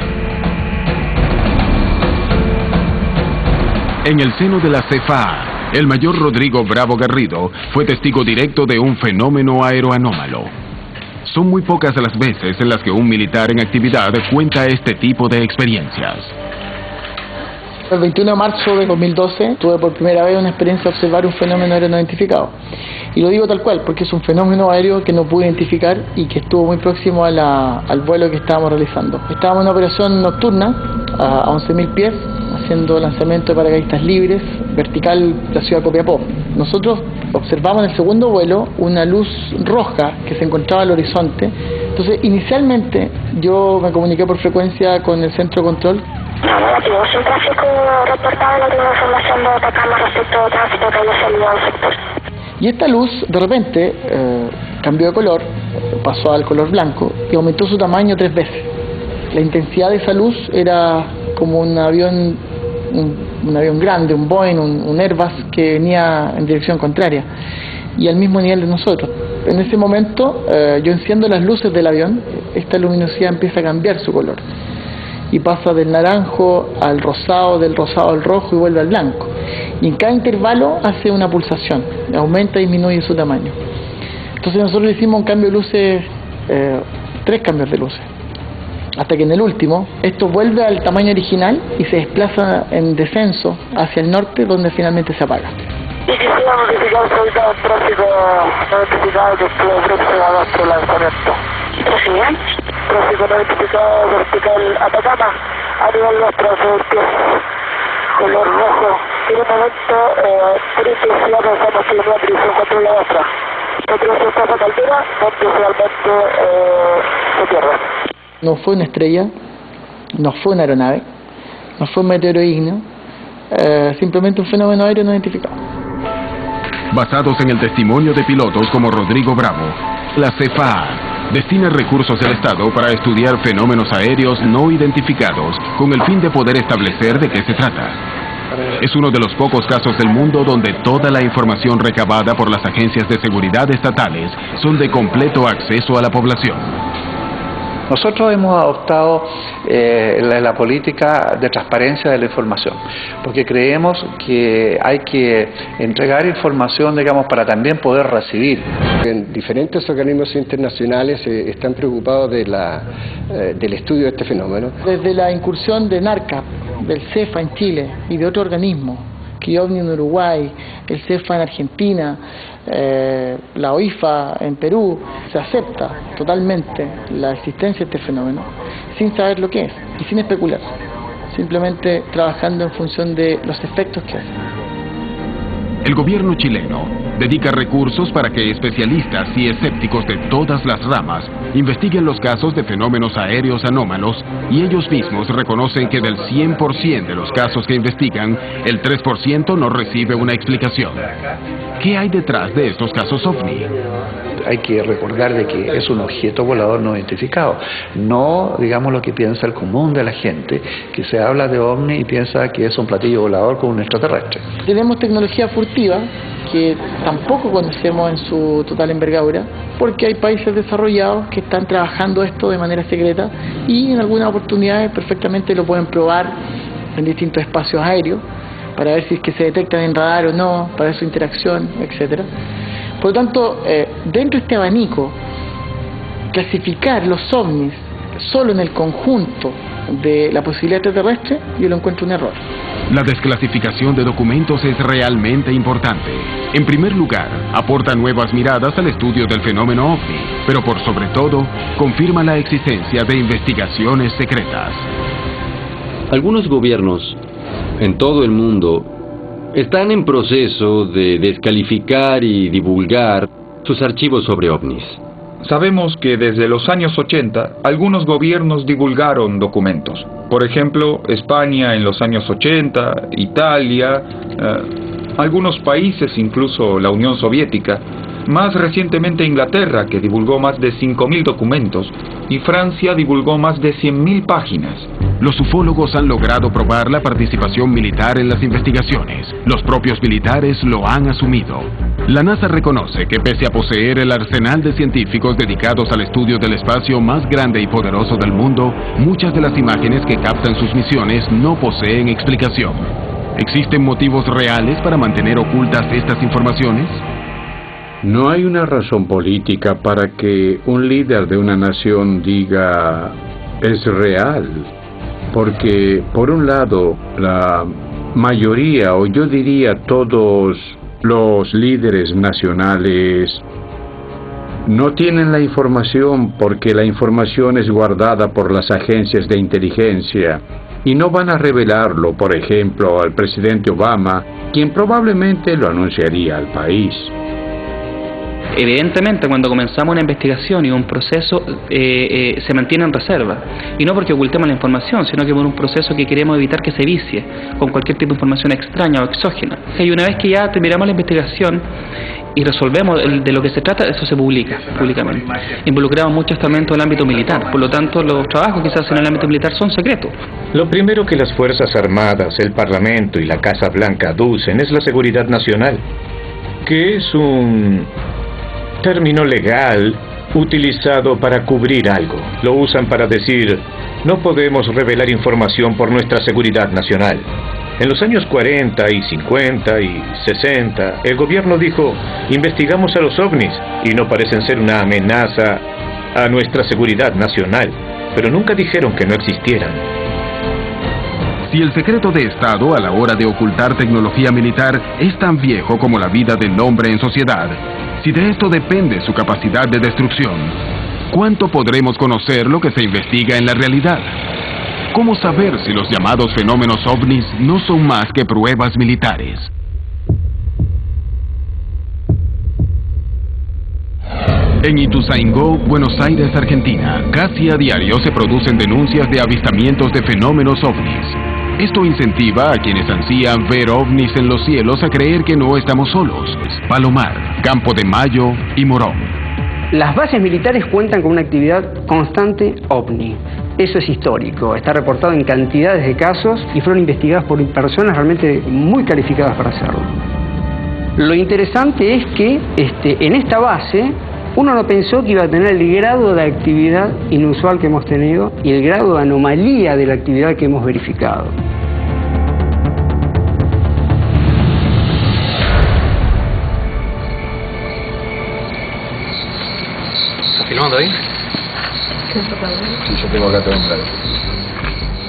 En el seno de la CFA, el mayor Rodrigo Bravo Garrido fue testigo directo de un fenómeno aeroanómalo. Son muy pocas las veces en las que un militar en actividad cuenta este tipo de experiencias. El 21 de marzo de 2012 tuve por primera vez una experiencia de observar un fenómeno aéreo no identificado. Y lo digo tal cual, porque es un fenómeno aéreo que no pude identificar y que estuvo muy próximo al vuelo que estábamos realizando. Estábamos en una operación nocturna a 11.000 pies, haciendo lanzamiento de paracaidistas libres, vertical la ciudad de Copiapó. Nosotros observamos en el segundo vuelo una luz roja que se encontraba al horizonte. Entonces, inicialmente yo me comuniqué por frecuencia con el centro de control. Negativo, sin tráfico reportado, no tengo información de Atacama respecto al tráfico que haya salido al sector. Y esta luz de repente cambió de color, pasó al color blanco y aumentó su tamaño 3 veces. La intensidad de esa luz era como un avión grande, un Boeing, un Airbus que venía en dirección contraria y al mismo nivel de nosotros. En ese momento yo enciendo las luces del avión, esta luminosidad empieza a cambiar su color y pasa del naranjo al rosado, del rosado al rojo y vuelve al blanco. Y en cada intervalo hace una pulsación, aumenta y disminuye su tamaño. Entonces nosotros le hicimos un cambio de luces, 3 cambios de luces, hasta que en el último esto vuelve al tamaño original y se desplaza en descenso hacia el norte, donde finalmente se apaga. Y quisiera notificar ahorita el tráfico no identificado que estuvo próximo a nuestro lanzamiento. ¿Prosigan? Tráfico no identificado vertical Atacama a nivel nuestro color rojo. En un momento, por intensidad pensamos que la dirección contra la otra. Nosotros estamos a altura donde realmente se pierde. No fue una estrella, no fue una aeronave, no fue un meteoro ígneo, simplemente un fenómeno aéreo no identificado. Basados en el testimonio de pilotos como Rodrigo Bravo, la CFA destina recursos del Estado para estudiar fenómenos aéreos no identificados con el fin de poder establecer de qué se trata. Es uno de los pocos casos del mundo donde toda la información recabada por las agencias de seguridad estatales son de completo acceso a la población. Nosotros hemos adoptado la política de transparencia de la información, porque creemos que hay que entregar información, digamos, para también poder recibir. En diferentes organismos internacionales están preocupados del estudio de este fenómeno. Desde la incursión de NARCAP, del CEFA en Chile y de otro organismo, CRIOVNI en Uruguay, el CEFA en Argentina, la OIFA en Perú, se acepta totalmente la existencia de este fenómeno sin saber lo que es y sin especular, simplemente trabajando en función de los efectos que hace. El gobierno chileno dedica recursos para que especialistas y escépticos de todas las ramas investiguen los casos de fenómenos aéreos anómalos y ellos mismos reconocen que del 100% de los casos que investigan, el 3% no recibe una explicación. ¿Qué hay detrás de estos casos OVNI? Hay que recordar de que es un objeto volador no identificado, no digamos lo que piensa el común de la gente, que se habla de OVNI y piensa que es un platillo volador con un extraterrestre. Tenemos tecnología furtiva que tampoco conocemos en su total envergadura, porque hay países desarrollados que están trabajando esto de manera secreta y en algunas oportunidades perfectamente lo pueden probar en distintos espacios aéreos para ver si es que se detectan en radar o no, para su interacción, etcétera. Por lo tanto, dentro de este abanico, clasificar los ovnis solo en el conjunto de la posibilidad extraterrestre, yo lo encuentro un error. La desclasificación de documentos es realmente importante. En primer lugar, aporta nuevas miradas al estudio del fenómeno OVNI, pero por sobre todo, confirma la existencia de investigaciones secretas. Algunos gobiernos en todo el mundo están en proceso de descalificar y divulgar sus archivos sobre ovnis. Sabemos que desde los años 80 algunos gobiernos divulgaron documentos. Por ejemplo, España en los años 80, Italia, algunos países, incluso la Unión Soviética, más recientemente Inglaterra, que divulgó más de 5.000 documentos, y Francia divulgó más de 100.000 páginas. Los ufólogos han logrado probar la participación militar en las investigaciones. Los propios militares lo han asumido. La NASA reconoce que pese a poseer el arsenal de científicos dedicados al estudio del espacio más grande y poderoso del mundo, muchas de las imágenes que captan sus misiones no poseen explicación. ¿Existen motivos reales para mantener ocultas estas informaciones? No hay una razón política para que un líder de una nación diga es real, porque por un lado la mayoría, o yo diría todos los líderes nacionales, no tienen la información porque la información es guardada por las agencias de inteligencia y no van a revelarlo, por ejemplo, al presidente Obama, quien probablemente lo anunciaría al país. Evidentemente, cuando comenzamos una investigación y un proceso, se mantiene en reserva. Y no porque ocultemos la información, sino que por un proceso que queremos evitar que se vicie con cualquier tipo de información extraña o exógena. Y una vez que ya terminamos la investigación y resolvemos de lo que se trata, eso se publica públicamente. Involucramos mucho estamento del ámbito militar, por lo tanto los trabajos que se hacen en el ámbito militar son secretos. Lo primero que las Fuerzas Armadas, el Parlamento y la Casa Blanca aducen es la seguridad nacional, que es un término legal utilizado para cubrir algo. Lo usan para decir, no podemos revelar información por nuestra seguridad nacional. En los años 40 y 50 y 60, el gobierno dijo, investigamos a los ovnis y no parecen ser una amenaza a nuestra seguridad nacional, pero nunca dijeron que no existieran. Si el secreto de Estado a la hora de ocultar tecnología militar es tan viejo como la vida del hombre en sociedad, si de esto depende su capacidad de destrucción, ¿cuánto podremos conocer lo que se investiga en la realidad? ¿Cómo saber si los llamados fenómenos ovnis no son más que pruebas militares? En Ituzaingó, Buenos Aires, Argentina, casi a diario se producen denuncias de avistamientos de fenómenos ovnis. Esto incentiva a quienes ansían ver ovnis en los cielos a creer que no estamos solos. Palomar, Campo de Mayo y Morón. Las bases militares cuentan con una actividad constante ovni. Eso es histórico, está reportado en cantidades de casos y fueron investigadas por personas realmente muy calificadas para hacerlo. Lo interesante es que en esta base uno no pensó que iba a tener el grado de actividad inusual que hemos tenido y el grado de anomalía de la actividad que hemos verificado. ¿Estás filmando ahí? Sí, yo tengo acá todo en blanco.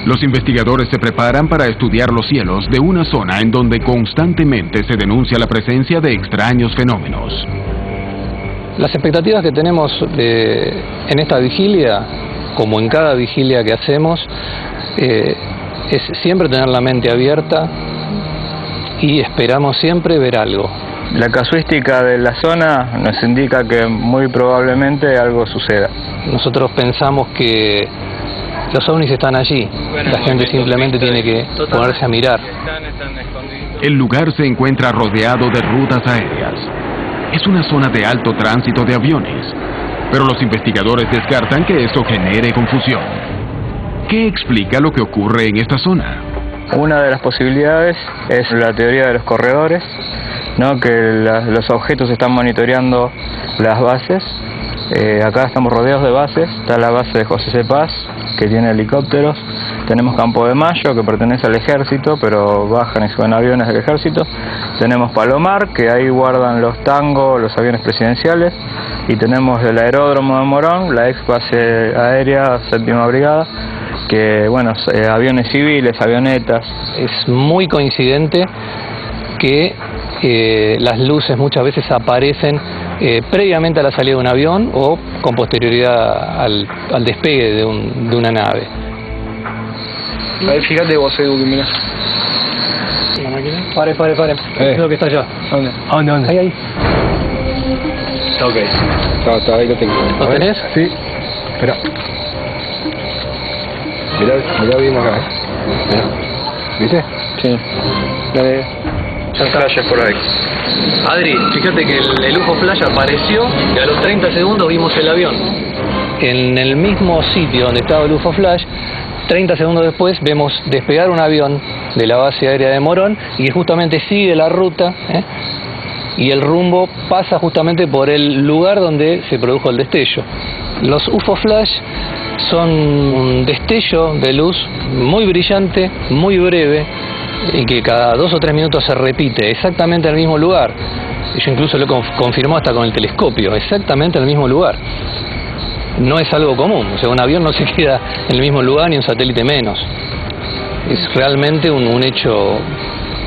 Los investigadores se preparan para estudiar los cielos de una zona en donde constantemente se denuncia la presencia de extraños fenómenos. Las expectativas que tenemos en esta vigilia, como en cada vigilia que hacemos, es siempre tener la mente abierta y esperamos siempre ver algo. La casuística de la zona nos indica que muy probablemente algo suceda. Nosotros pensamos que los ovnis están allí, la gente simplemente tiene que ponerse a mirar. El lugar se encuentra rodeado de rutas aéreas. Es una zona de alto tránsito de aviones, pero los investigadores descartan que eso genere confusión. ¿Qué explica lo que ocurre en esta zona? Una de las posibilidades es la teoría de los corredores, ¿no? Que los objetos están monitoreando las bases. Acá estamos rodeados de bases. Está la base de José C. Paz, que tiene helicópteros. Tenemos Campo de Mayo, que pertenece al ejército, pero bajan y suben aviones del ejército. Tenemos Palomar, que ahí guardan los Tango, los aviones presidenciales. Y tenemos el aeródromo de Morón, la ex base aérea, 7ª Brigada, que, bueno, aviones civiles, avionetas. Es muy coincidente que las luces muchas veces aparecen previamente a la salida de un avión o con posterioridad al despegue de una nave. Ahí fíjate vos, Edu, que mirás. ¿La máquina? Pare. Es lo que está allá. ¿Dónde? Ahí. Ok. Está, ahí lo tengo. ¿Lo tenés? Sí. Espera. Mirá bien acá, Mirá. ¿Viste? Sí. Dale. Son flashes por ahí. Adri, fíjate que el UFO flash apareció y a los 30 segundos vimos el avión. En el mismo sitio donde estaba el UFO flash, 30 segundos después vemos despegar un avión de la base aérea de Morón y justamente sigue la ruta, y el rumbo pasa justamente por el lugar donde se produjo el destello. Los UFO flash son un destello de luz muy brillante, muy breve, y que cada 2 o 3 minutos se repite exactamente en el mismo lugar. Yo incluso lo confirmó hasta con el telescopio, exactamente en el mismo lugar. No es algo común, o sea, un avión no se queda en el mismo lugar ni un satélite menos. Es realmente un hecho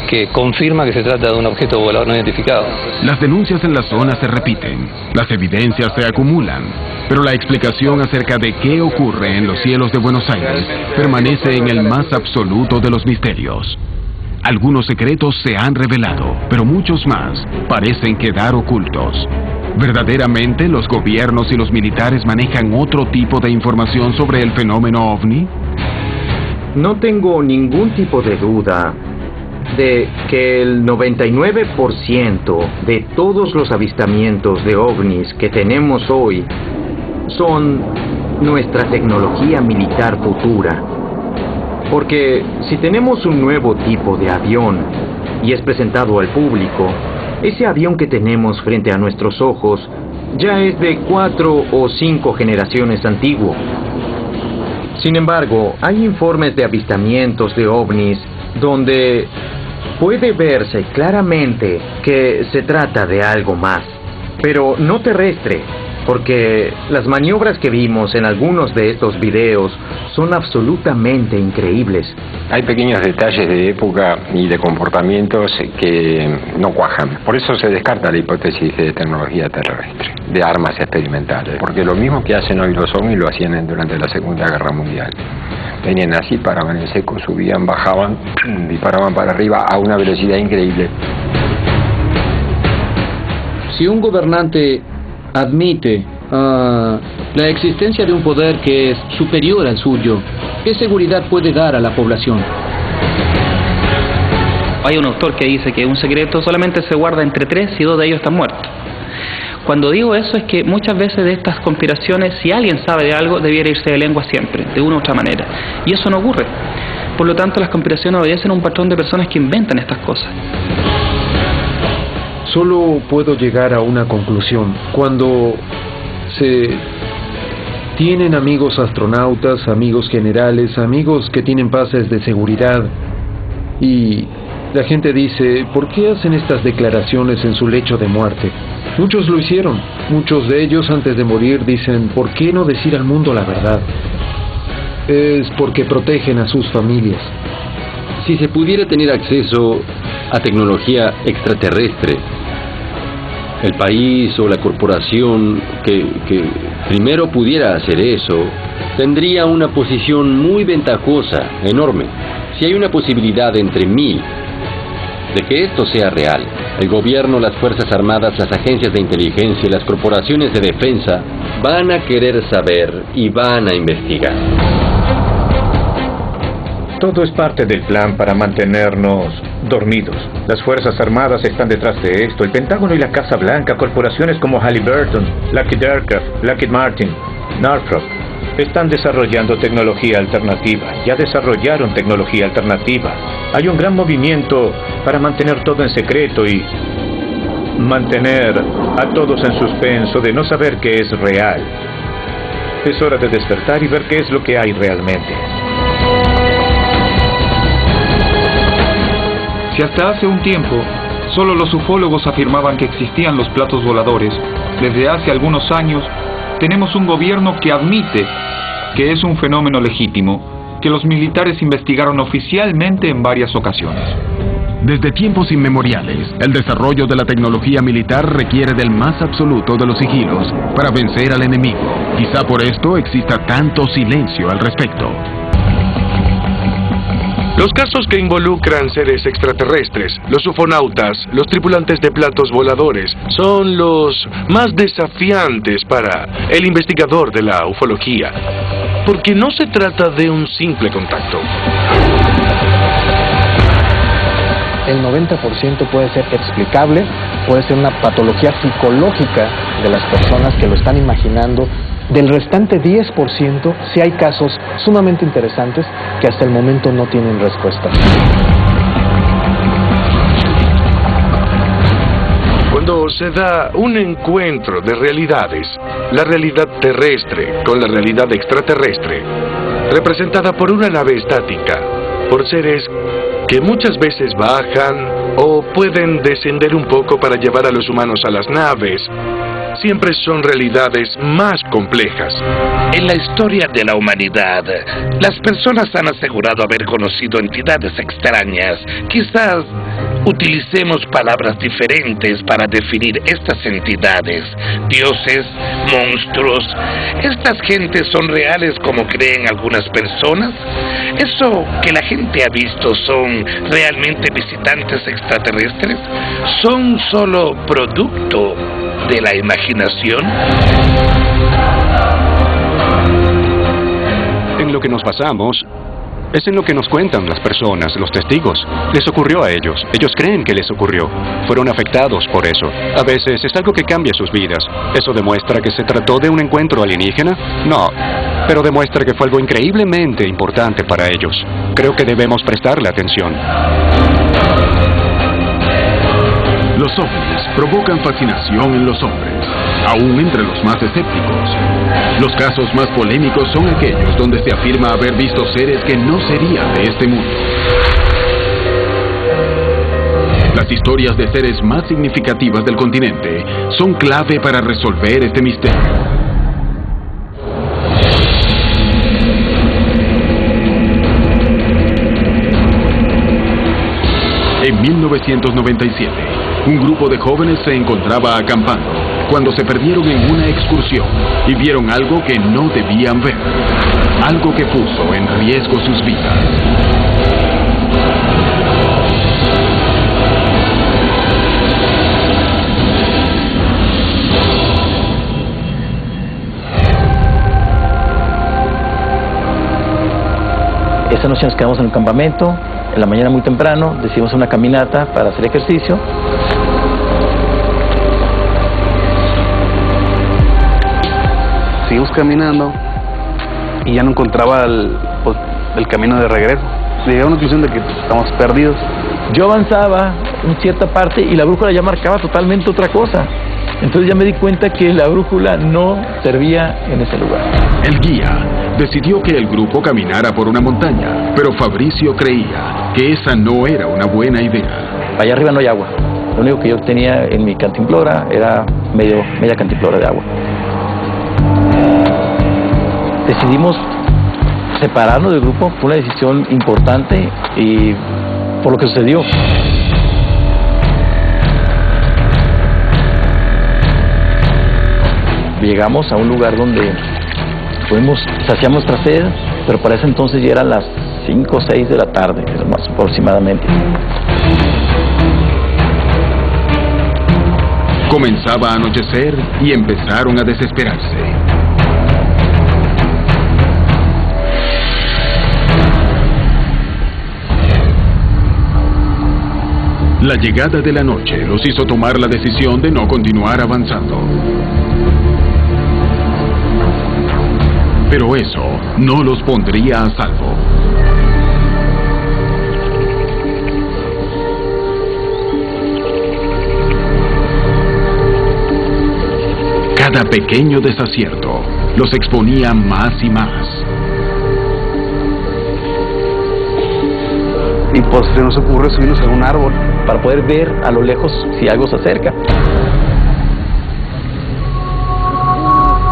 que confirma que se trata de un objeto volador no identificado. Las denuncias en la zona se repiten, las evidencias se acumulan, pero la explicación acerca de qué ocurre en los cielos de Buenos Aires permanece en el más absoluto de los misterios. Algunos secretos se han revelado, pero muchos más parecen quedar ocultos. ¿Verdaderamente los gobiernos y los militares manejan otro tipo de información sobre el fenómeno OVNI? No tengo ningún tipo de duda de que el 99% de todos los avistamientos de ovnis que tenemos hoy son nuestra tecnología militar futura. Porque si tenemos un nuevo tipo de avión y es presentado al público, ese avión que tenemos frente a nuestros ojos ya es de 4 o 5 generaciones antiguo. Sin embargo, hay informes de avistamientos de ovnis donde puede verse claramente que se trata de algo más, pero no terrestre, porque las maniobras que vimos en algunos de estos videos son absolutamente increíbles. Hay pequeños detalles de época y de comportamientos que no cuajan. Por eso se descarta la hipótesis de tecnología terrestre, de armas experimentales, porque lo mismo que hacen hoy los ovnis lo hacían durante la Segunda Guerra Mundial. Venían así, paraban en seco, subían, bajaban, disparaban para arriba a una velocidad increíble. Si un gobernante admite la existencia de un poder que es superior al suyo, ¿qué seguridad puede dar a la población? Hay un autor que dice que un secreto solamente se guarda entre 3 y 2 de ellos están muertos. Cuando digo eso es que muchas veces de estas conspiraciones, si alguien sabe de algo, debiera irse de lengua siempre, de una u otra manera. Y eso no ocurre. Por lo tanto, las conspiraciones obedecen a un patrón de personas que inventan estas cosas. Solo puedo llegar a una conclusión. Cuando se tienen amigos astronautas, amigos generales, amigos que tienen pases de seguridad, y la gente dice, ¿por qué hacen estas declaraciones en su lecho de muerte? Muchos lo hicieron. Muchos de ellos antes de morir dicen, ¿por qué no decir al mundo la verdad? es porque protegen a sus familias. Si se pudiera tener acceso a tecnología extraterrestre, el país o la corporación que primero pudiera hacer eso, tendría una posición muy ventajosa, enorme. Si hay una posibilidad entre 1000 de que esto sea real, el gobierno, las Fuerzas Armadas, las agencias de inteligencia y las corporaciones de defensa van a querer saber y van a investigar. Todo es parte del plan para mantenernos dormidos. Las Fuerzas Armadas están detrás de esto. El Pentágono y la Casa Blanca, corporaciones como Halliburton, Lockheed Aircraft, Lockheed Martin, Northrop, están desarrollando tecnología alternativa. Ya desarrollaron tecnología alternativa. Hay un gran movimiento para mantener todo en secreto y mantener a todos en suspenso de no saber qué es real. Es hora de despertar y ver qué es lo que hay realmente. Si hasta hace un tiempo solo los ufólogos afirmaban que existían los platos voladores, desde hace algunos años tenemos un gobierno que admite que es un fenómeno legítimo, que los militares investigaron oficialmente en varias ocasiones. Desde tiempos inmemoriales, el desarrollo de la tecnología militar requiere del más absoluto de los sigilos para vencer al enemigo. Quizá por esto exista tanto silencio al respecto. Los casos que involucran seres extraterrestres, los ufonautas, los tripulantes de platos voladores, son los más desafiantes para el investigador de la ufología, porque no se trata de un simple contacto. El 90% puede ser explicable, puede ser una patología psicológica de las personas que lo están imaginando. Del restante 10%, sí hay casos sumamente interesantes que hasta el momento no tienen respuesta. Cuando se da un encuentro de realidades, la realidad terrestre con la realidad extraterrestre, representada por una nave estática, por seres que muchas veces bajan o pueden descender un poco para llevar a los humanos a las naves, siempre son realidades más complejas. En la historia de la humanidad, las personas han asegurado haber conocido entidades extrañas. Quizás utilicemos palabras diferentes para definir estas entidades. Dioses, monstruos. ¿Estas gentes son reales como creen algunas personas? ¿Eso que la gente ha visto son realmente visitantes extraterrestres? ¿Son solo producto de la imaginación? En lo que nos basamos es en lo que nos cuentan las personas, los testigos. Les ocurrió a ellos. Ellos creen que les ocurrió. Fueron afectados por eso. A veces es algo que cambia sus vidas. ¿Eso demuestra que se trató de un encuentro alienígena? No, pero demuestra que fue algo increíblemente importante para ellos. Creo que debemos prestarle atención. Los ovnis provocan fascinación en los hombres, aún entre los más escépticos. Los casos más polémicos son aquellos donde se afirma haber visto seres que no serían de este mundo. Las historias de seres más significativas del continente son clave para resolver este misterio. En 1997, un grupo de jóvenes se encontraba acampando cuando se perdieron en una excursión y vieron algo que no debían ver, algo que puso en riesgo sus vidas. Esa noche nos quedamos en el campamento. En la mañana muy temprano decidimos una caminata para hacer ejercicio. Seguimos caminando y ya no encontraba el camino de regreso. Llegué a una conclusión de que estamos perdidos. Yo avanzaba en cierta parte y la brújula ya marcaba totalmente otra cosa. Entonces ya me di cuenta que la brújula no servía en ese lugar. El guía decidió que el grupo caminara por una montaña, pero Fabricio creía que esa no era una buena idea. Allá arriba no hay agua. Lo único que yo tenía en mi cantimplora era media cantimplora de agua. Decidimos separarnos del grupo fue una decisión importante y por lo que sucedió. Llegamos a un lugar donde saciamos nuestra sed, pero para ese entonces ya eran las 5 o 6 de la tarde, más aproximadamente. Comenzaba a anochecer y empezaron a desesperarse. La llegada de la noche los hizo tomar la decisión de no continuar avanzando. Pero eso no los pondría a salvo. Cada pequeño desacierto los exponía más y más. Y pues se nos ocurre subirnos a un árbol para poder ver a lo lejos si algo se acerca.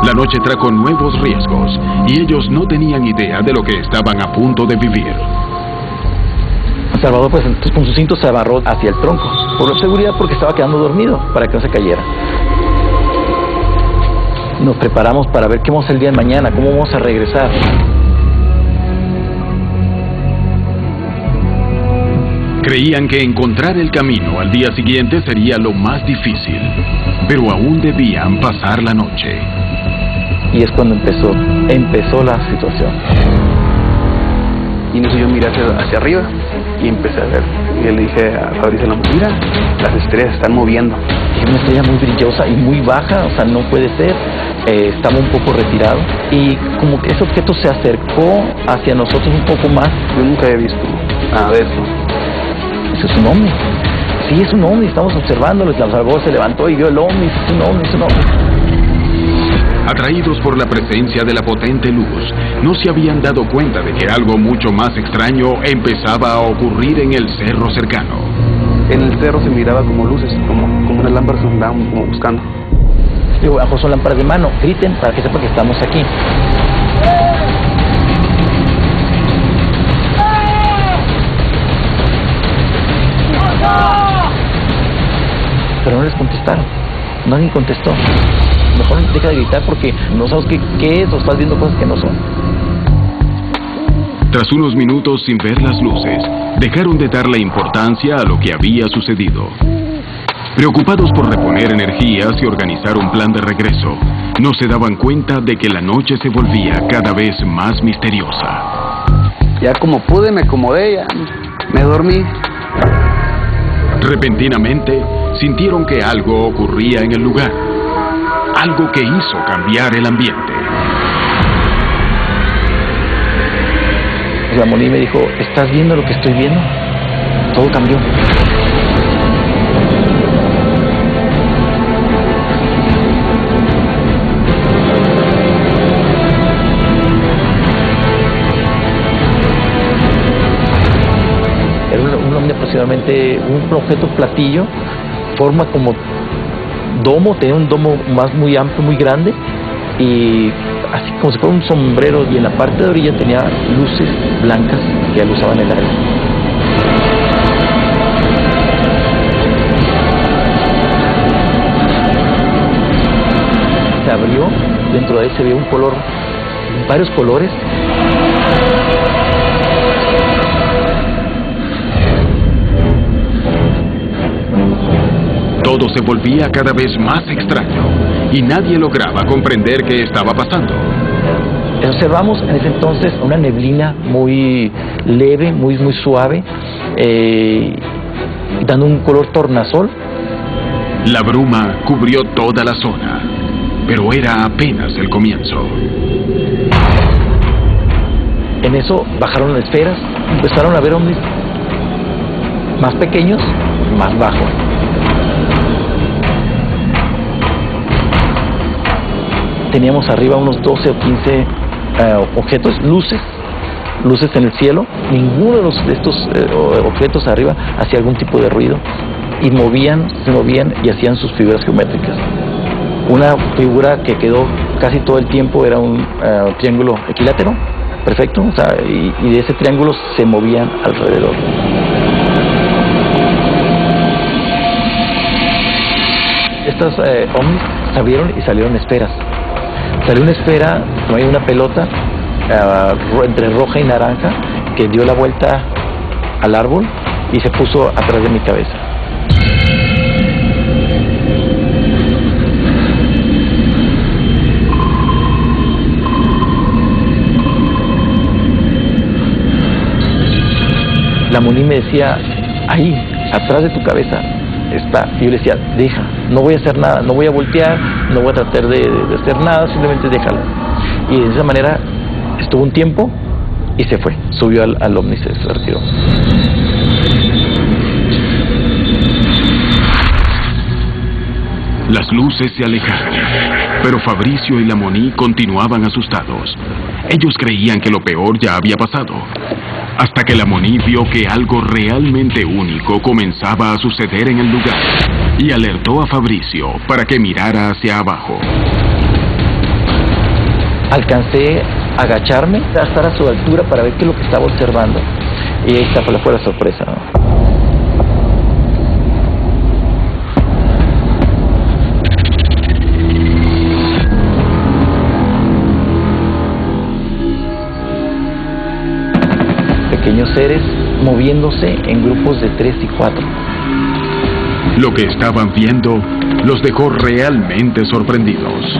La noche trajo nuevos riesgos y ellos no tenían idea de lo que estaban a punto de vivir. Salvador, pues entonces con su cinto se amarró hacia el tronco, por seguridad, porque estaba quedando dormido, para que no se cayera. Nos preparamos para ver qué vamos a hacer el día de mañana, cómo vamos a regresar. Creían que encontrar el camino al día siguiente sería lo más difícil, pero aún debían pasar la noche. Y es cuando empezó la situación. Y en eso yo miré hacia arriba y empecé a ver. Y le dije a Fabricio, mira, las estrellas se están moviendo. Es una estrella muy brillosa y muy baja, o sea, no puede ser. Estaba un poco retirado y como que ese objeto se acercó hacia nosotros un poco más. Yo nunca había visto nada de esto. Eso es un ovni. Sí, es un ovni, estamos observándolo. Salvador se levantó y vio el ovni, es un ovni, es un ovni. Atraídos por la presencia de la potente luz, no se habían dado cuenta de que algo mucho más extraño empezaba a ocurrir en el cerro cercano. En el cerro se miraba como luces, como unas lámparas que andaban como buscando. Digo, bajo son lámparas de mano, griten para que sepan que estamos aquí. Pero no les contestaron, nadie contestó. Mejor deja de gritar porque no sabes qué es o estás viendo cosas que no son. Tras unos minutos sin ver las luces, dejaron de darle importancia a lo que había sucedido. Preocupados por reponer energías y organizar un plan de regreso, no se daban cuenta de que la noche se volvía cada vez más misteriosa. Ya como pude me acomodé, ya me dormí. Repentinamente, sintieron que algo ocurría en el lugar. Algo que hizo cambiar el ambiente. Ramoní me dijo, ¿estás viendo lo que estoy viendo? Todo cambió. Era un ovni aproximadamente, un objeto platillo, forma como domo, tenía un domo muy amplio, muy grande, y así como si fuera un sombrero, y en la parte de orilla tenía luces blancas que alusaban el aire. Se abrió, dentro de ahí se vio un color, varios colores. Todo se volvía cada vez más extraño y nadie lograba comprender qué estaba pasando. Observamos en ese entonces una neblina muy leve, muy suave, dando un color tornasol. La bruma cubrió toda la zona, pero era apenas el comienzo. En eso bajaron las esferas, empezaron a ver ovnis más pequeños, más bajos. Teníamos arriba unos 12 o 15 objetos, luces en el cielo. Ninguno de estos objetos arriba hacía algún tipo de ruido y se movían y hacían sus figuras geométricas. Una figura que quedó casi todo el tiempo era un triángulo equilátero perfecto, o sea, y de ese triángulo se movían alrededor. Estos ovnis se abrieron y salieron esferas. Salió una esfera, hay una pelota entre roja y naranja que dio la vuelta al árbol y se puso atrás de mi cabeza. La Moni me decía, ahí, atrás de tu cabeza está. Y yo le decía, deja, no voy a hacer nada, no voy a voltear, no voy a tratar de hacer nada, simplemente déjalo. Y de esa manera estuvo un tiempo y se fue, subió al ovni, se retiró. Las luces se alejaron, pero Fabricio y la Moni continuaban asustados. Ellos creían que lo peor ya había pasado, hasta que la Moni vio que algo realmente único comenzaba a suceder en el lugar y alertó a Fabricio para que mirara hacia abajo. Alcancé a agacharme, a estar a su altura para ver qué es lo que estaba observando, y esta fue la sorpresa, ¿no? Pequeños seres moviéndose en grupos de 3 y 4. Lo que estaban viendo los dejó realmente sorprendidos.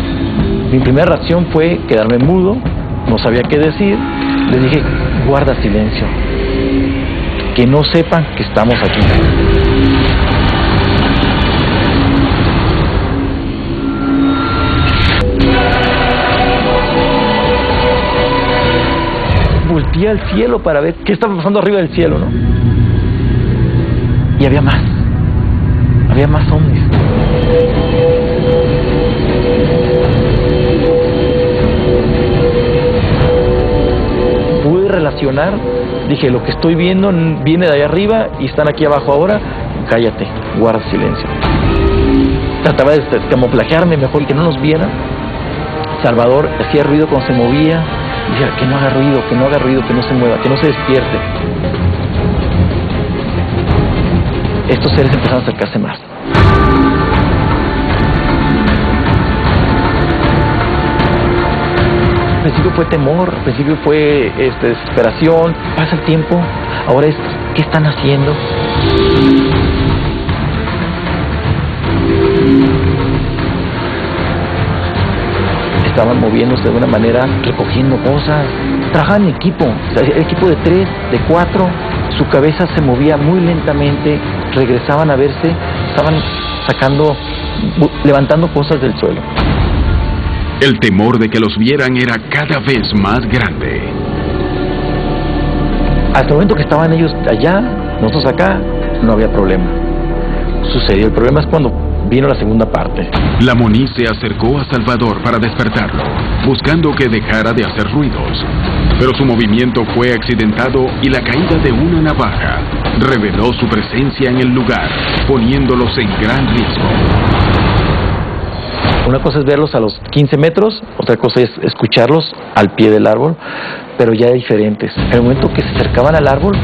Mi primera reacción fue quedarme mudo, no sabía qué decir. Les dije, guarda silencio, que no sepan que estamos aquí. Volteé al cielo para ver qué estaba pasando arriba del cielo, ¿no? Y había más ovnis. Pude relacionar, dije, lo que estoy viendo viene de allá arriba y están aquí abajo ahora, cállate, guarda silencio. Trataba de camuflajearme mejor y que no nos vieran. Salvador hacía ruido cuando se movía. Decía, que no haga ruido, que no se mueva, que no se despierte. Estos seres empezaron a acercarse más. Al principio fue temor, al principio fue desesperación. Pasa el tiempo, ahora es, ¿qué están haciendo? Estaban moviéndose de una manera, recogiendo cosas. Trabajaban en equipo, o sea, el equipo de 3, de 4. Su cabeza se movía muy lentamente, regresaban a verse, estaban levantando cosas del suelo. El temor de que los vieran era cada vez más grande. Hasta el momento que estaban ellos allá, nosotros acá, no había problema. Sucedió, el problema es cuando vino la segunda parte. La Moni se acercó a Salvador para despertarlo, buscando que dejara de hacer ruidos. Pero su movimiento fue accidentado y la caída de una navaja reveló su presencia en el lugar, poniéndolos en gran riesgo. Una cosa es verlos a los 15 metros, otra cosa es escucharlos al pie del árbol, pero ya diferentes. En el momento que se acercaban al árbol,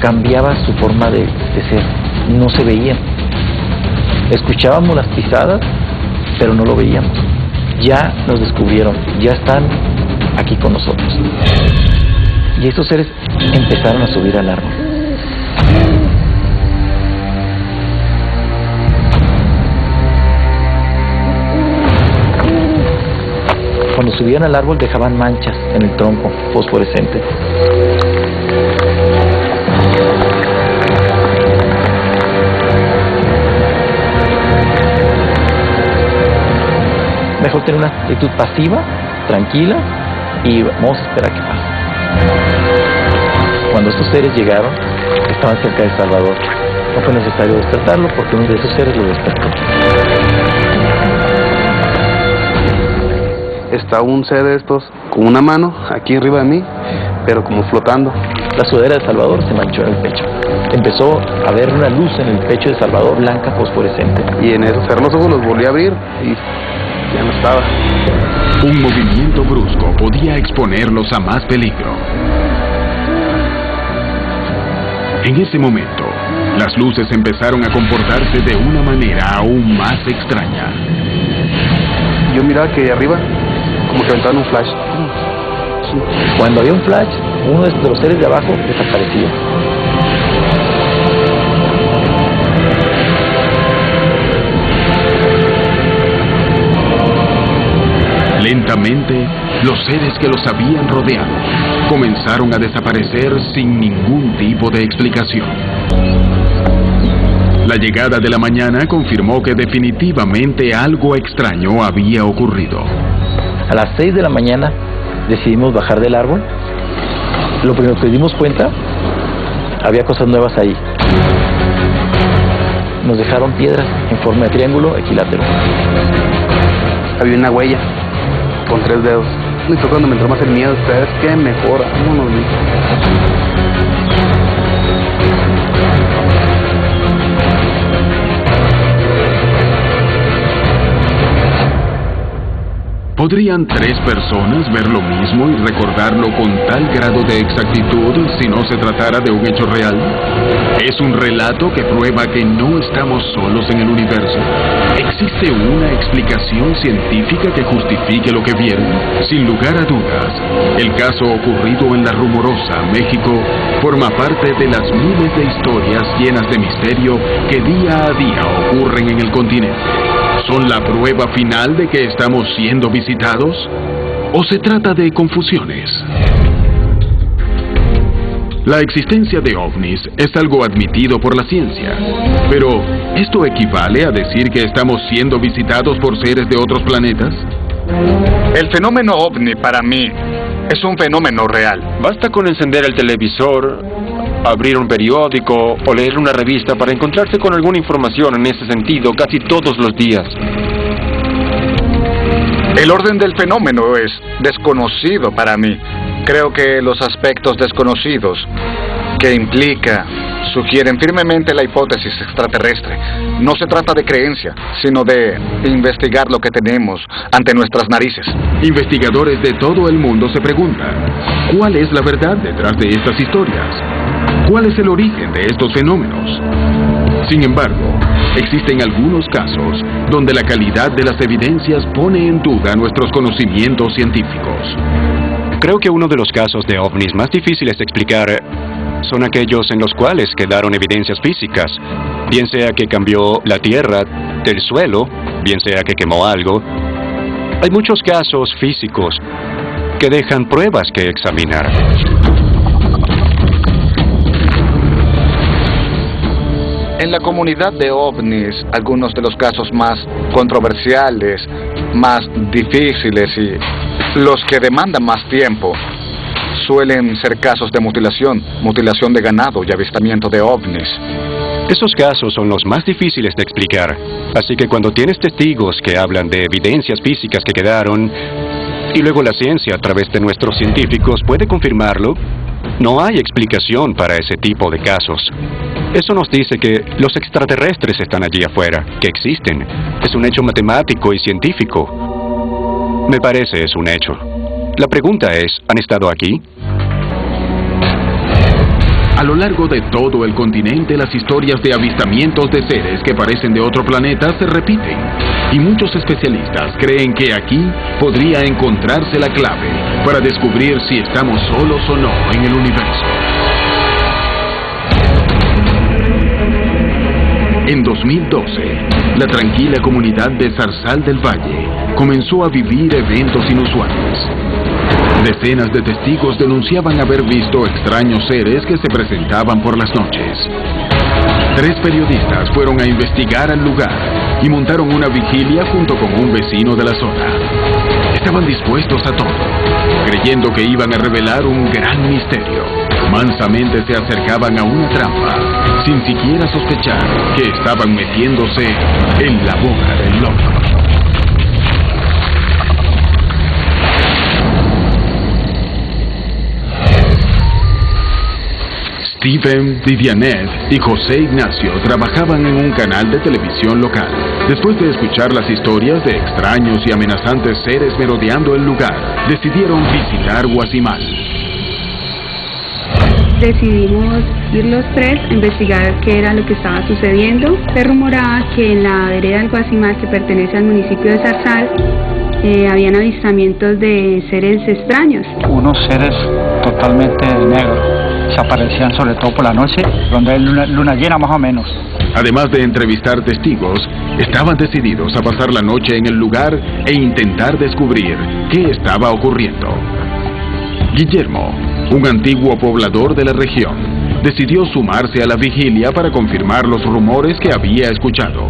cambiaba su forma de ser, no se veían. Escuchábamos las pisadas, pero no lo veíamos. Ya nos descubrieron, ya están aquí con nosotros. Y estos seres empezaron a subir al árbol. Cuando subían al árbol dejaban manchas en el tronco fosforescente. Mejor tener una actitud pasiva, tranquila, y vamos a esperar qué pasa. Cuando estos seres llegaron, estaban cerca de Salvador. No fue necesario despertarlo porque uno de esos seres lo despertó. Está un ser de estos con una mano aquí arriba de mí, pero como flotando. La sudadera de Salvador se manchó en el pecho. Empezó a ver una luz en el pecho de Salvador, blanca, fosforescente. Y en eso cerré los ojos, los volví a abrir y ya no estaba. Un movimiento brusco podía exponerlos a más peligro. En ese momento, las luces empezaron a comportarse de una manera aún más extraña. Yo miraba que arriba, como que aventaban un flash. Cuando había un flash, uno de los seres de abajo desaparecía. Lentamente, los seres que los habían rodeado comenzaron a desaparecer sin ningún tipo de explicación. La llegada de la mañana confirmó que definitivamente algo extraño había ocurrido. A las 6 de la mañana decidimos bajar del árbol. Lo primero que dimos cuenta, había cosas nuevas ahí. Nos dejaron piedras en forma de triángulo equilátero. Había una huella con 3 dedos. Y fue cuando me entró más el miedo. ¿Sabes qué? Mejor, vámonos. ¿Podrían 3 personas ver lo mismo y recordarlo con tal grado de exactitud si no se tratara de un hecho real? ¿Es un relato que prueba que no estamos solos en el universo? ¿Existe una explicación científica que justifique lo que vieron? Sin lugar a dudas, el caso ocurrido en La Rumorosa, México, forma parte de las miles de historias llenas de misterio que día a día ocurren en el continente. ¿Son la prueba final de que estamos siendo visitados? ¿O se trata de confusiones? La existencia de ovnis es algo admitido por la ciencia, pero ¿esto equivale a decir que estamos siendo visitados por seres de otros planetas? El fenómeno ovni para mí es un fenómeno real. Basta con encender el televisor, abrir un periódico o leer una revista para encontrarse con alguna información en ese sentido casi todos los días. El orden del fenómeno es desconocido para mí. Creo que los aspectos desconocidos que implica sugieren firmemente la hipótesis extraterrestre. No se trata de creencia, sino de investigar lo que tenemos ante nuestras narices. Investigadores de todo el mundo se preguntan, ¿cuál es la verdad detrás de estas historias? ¿Cuál es el origen de estos fenómenos? Sin embargo, existen algunos casos donde la calidad de las evidencias pone en duda nuestros conocimientos científicos. Creo que uno de los casos de ovnis más difíciles de explicar son aquellos en los cuales quedaron evidencias físicas, bien sea que cambió la tierra del suelo, bien sea que quemó algo. Hay muchos casos físicos que dejan pruebas que examinar. En la comunidad de ovnis, algunos de los casos más controversiales, más difíciles y los que demandan más tiempo, suelen ser casos de mutilación de ganado y avistamiento de ovnis. Esos casos son los más difíciles de explicar, así que cuando tienes testigos que hablan de evidencias físicas que quedaron, y luego la ciencia a través de nuestros científicos puede confirmarlo, no hay explicación para ese tipo de casos. Eso nos dice que los extraterrestres están allí afuera, que existen. Es un hecho matemático y científico. Me parece es un hecho. La pregunta es, ¿han estado aquí? A lo largo de todo el continente, las historias de avistamientos de seres que parecen de otro planeta se repiten, y muchos especialistas creen que aquí podría encontrarse la clave para descubrir si estamos solos o no en el universo. En 2012, la tranquila comunidad de Zarzal del Valle comenzó a vivir eventos inusuales. Decenas de testigos denunciaban haber visto extraños seres que se presentaban por las noches. 3 periodistas fueron a investigar al lugar y montaron una vigilia junto con un vecino de la zona. Estaban dispuestos a todo, creyendo que iban a revelar un gran misterio. Mansamente se acercaban a una trampa, sin siquiera sospechar que estaban metiéndose en la boca del lobo. Steven, Vivianet y José Ignacio trabajaban en un canal de televisión local. Después de escuchar las historias de extraños y amenazantes seres merodeando el lugar, decidieron visitar Guasimal. Decidimos ir los tres a investigar qué era lo que estaba sucediendo. Se rumoraba que en la vereda del Guasimal, que pertenece al municipio de Zarzal, habían avistamientos de seres extraños. Unos seres totalmente negros. Se aparecían sobre todo por la noche, donde hay luna llena más o menos. Además de entrevistar testigos, estaban decididos a pasar la noche en el lugar e intentar descubrir qué estaba ocurriendo. Guillermo, un antiguo poblador de la región, decidió sumarse a la vigilia para confirmar los rumores que había escuchado.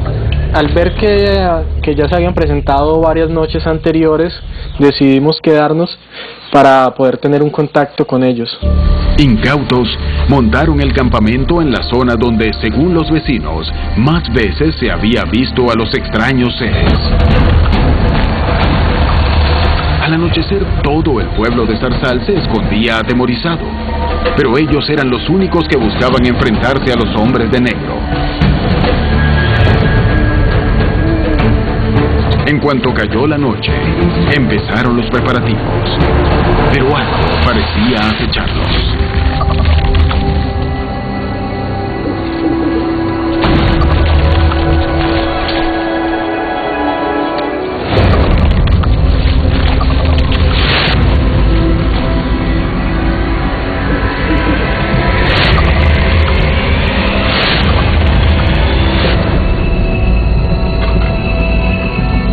Al ver que ya se habían presentado varias noches anteriores, decidimos quedarnos para poder tener un contacto con ellos. Incautos, montaron el campamento en la zona donde, según los vecinos, más veces se había visto a los extraños seres. Al anochecer, todo el pueblo de Zarzal se escondía atemorizado, pero ellos eran los únicos que buscaban enfrentarse a los hombres de negro. En cuanto cayó la noche, empezaron los preparativos, pero algo parecía acecharlos.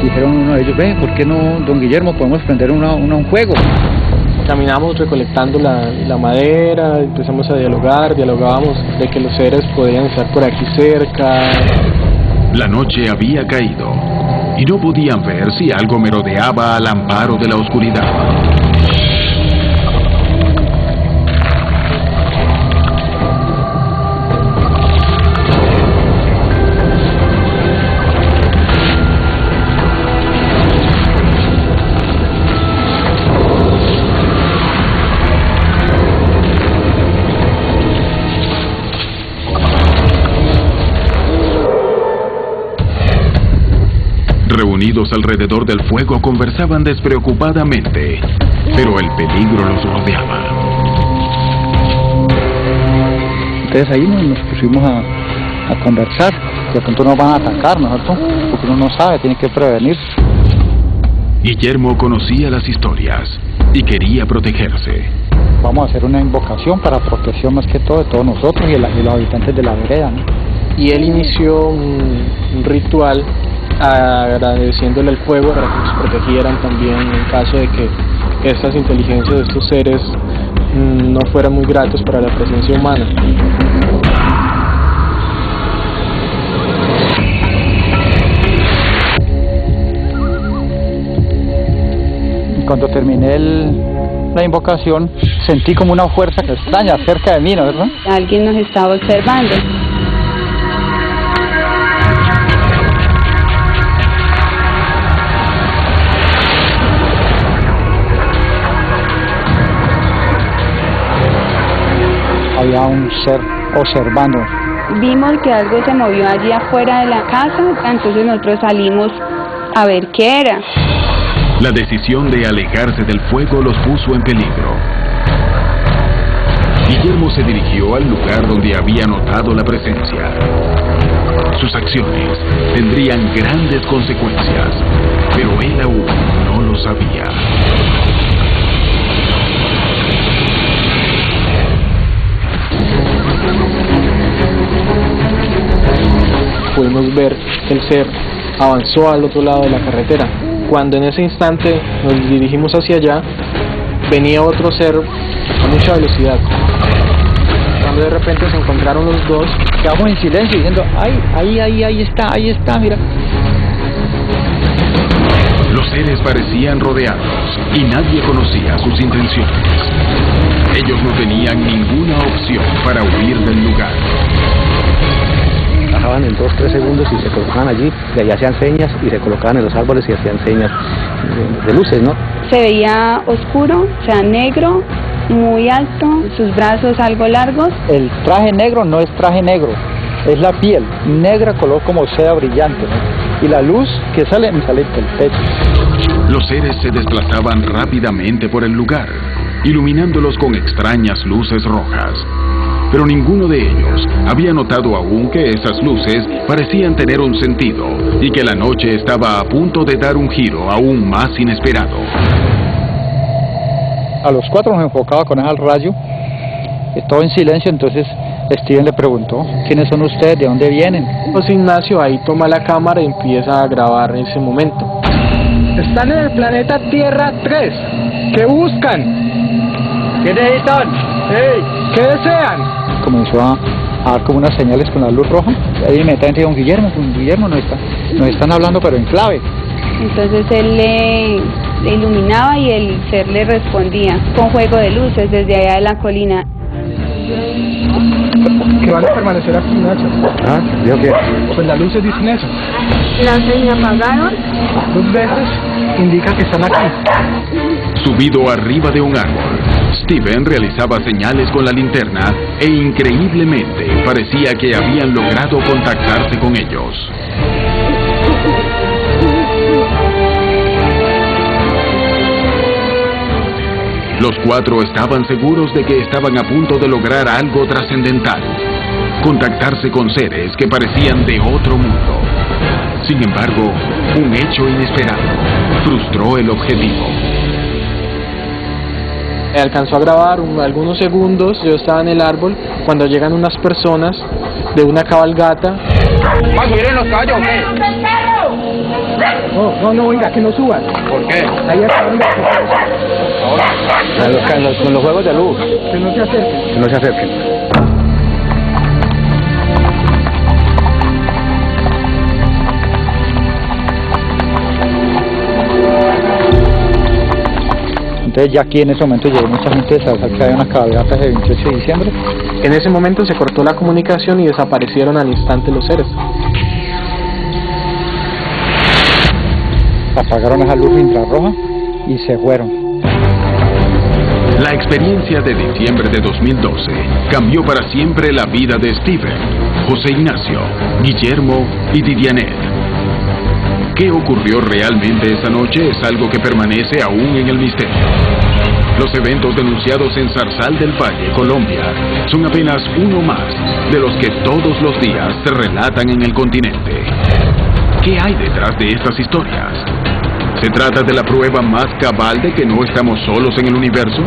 Dijeron uno de ellos, ve, ¿por qué no, don Guillermo, podemos prender un fuego? Caminamos recolectando la madera, empezamos a dialogábamos de que los seres podían estar por aquí cerca. La noche había caído y no podían ver si algo merodeaba al amparo de la oscuridad. Reunidos alrededor del fuego conversaban despreocupadamente, pero el peligro los rodeaba. Entonces ahí nos pusimos a conversar. De pronto nos van a atacar, ¿no? Porque uno no sabe, tiene que prevenir. Guillermo conocía las historias y quería protegerse. Vamos a hacer una invocación para protección más que todo de todos nosotros y los habitantes de la vereda, ¿no? Y él inició un ritual agradeciéndole el fuego para que nos protegieran también en caso de que estas inteligencias de estos seres no fueran muy gratos para la presencia humana. Cuando terminé la invocación, sentí como una fuerza extraña cerca de mí, ¿no? ¿Verdad? Alguien nos estaba observando. Había un ser observando. Vimos que algo se movió allí afuera de la casa, entonces nosotros salimos a ver qué era. La decisión de alejarse del fuego los puso en peligro. Guillermo se dirigió al lugar donde había notado la presencia. Sus acciones tendrían grandes consecuencias, pero él aún no lo sabía. Pudimos ver que el ser avanzó al otro lado de la carretera. Cuando en ese instante nos dirigimos hacia allá, venía otro ser a mucha velocidad. Cuando de repente se encontraron los dos, quedamos en silencio diciendo, ahí está, mira. Los seres parecían rodearlos y nadie conocía sus intenciones. Ellos no tenían ninguna opción para huir del lugar. Bajaban en 2-3 segundos y se colocaban allí, y allá hacían señas y se colocaban en los árboles y hacían señas de luces, ¿no? Se veía oscuro, o sea, negro, muy alto, sus brazos algo largos. El traje negro no es traje negro, es la piel, negra color como seda brillante, ¿no? Y la luz que sale del pecho. Los seres se desplazaban rápidamente por el lugar, iluminándolos con extrañas luces rojas. Pero ninguno de ellos había notado aún que esas luces parecían tener un sentido y que la noche estaba a punto de dar un giro aún más inesperado. A los 4 nos enfocaba con ese rayo, todo en silencio, entonces Steven le preguntó, ¿quiénes son ustedes? ¿De dónde vienen? José Ignacio ahí toma la cámara y empieza a grabar en ese momento. Están en el planeta Tierra 3. ¿Qué buscan? ¿Qué necesitan? ¡Hey! ¿Qué desean? Comenzó a dar como unas señales con la luz roja. Ahí inmediatamente dijo, Guillermo nos están hablando pero en clave. Entonces él le iluminaba y el ser le respondía con juego de luces desde allá de la colina. Que van a permanecer aquí, Nacho. ¿Ah? ¿Digo qué? Pues las luces dicen eso. Las se apagaron. 2 veces indica que están aquí. Subido arriba de un árbol, Steven realizaba señales con la linterna e increíblemente parecía que habían logrado contactarse con ellos. Los 4 estaban seguros de que estaban a punto de lograr algo trascendental, contactarse con seres que parecían de otro mundo. Sin embargo, un hecho inesperado frustró el objetivo. Alcanzó a grabar algunos segundos, yo estaba en el árbol, cuando llegan unas personas de una cabalgata. ¿Va a subir en los caballos o qué? No, oiga, que no suban. ¿Por qué? Ahí acaban con los juegos de luz. Que no se acerquen. Que no se acerquen. Entonces ya aquí en ese momento llegó mucha gente de Zarzal, que había unas cabalgatas de 28 de diciembre. En ese momento se cortó la comunicación y desaparecieron al instante los seres. Apagaron esa luz infrarroja y se fueron. La experiencia de diciembre de 2012 cambió para siempre la vida de Steven, José Ignacio, Guillermo y Didianet. ¿Qué ocurrió realmente esa noche? Es algo que permanece aún en el misterio. Los eventos denunciados en Zarzal del Valle, Colombia, son apenas uno más de los que todos los días se relatan en el continente. ¿Qué hay detrás de estas historias? ¿Se trata de la prueba más cabal de que no estamos solos en el universo?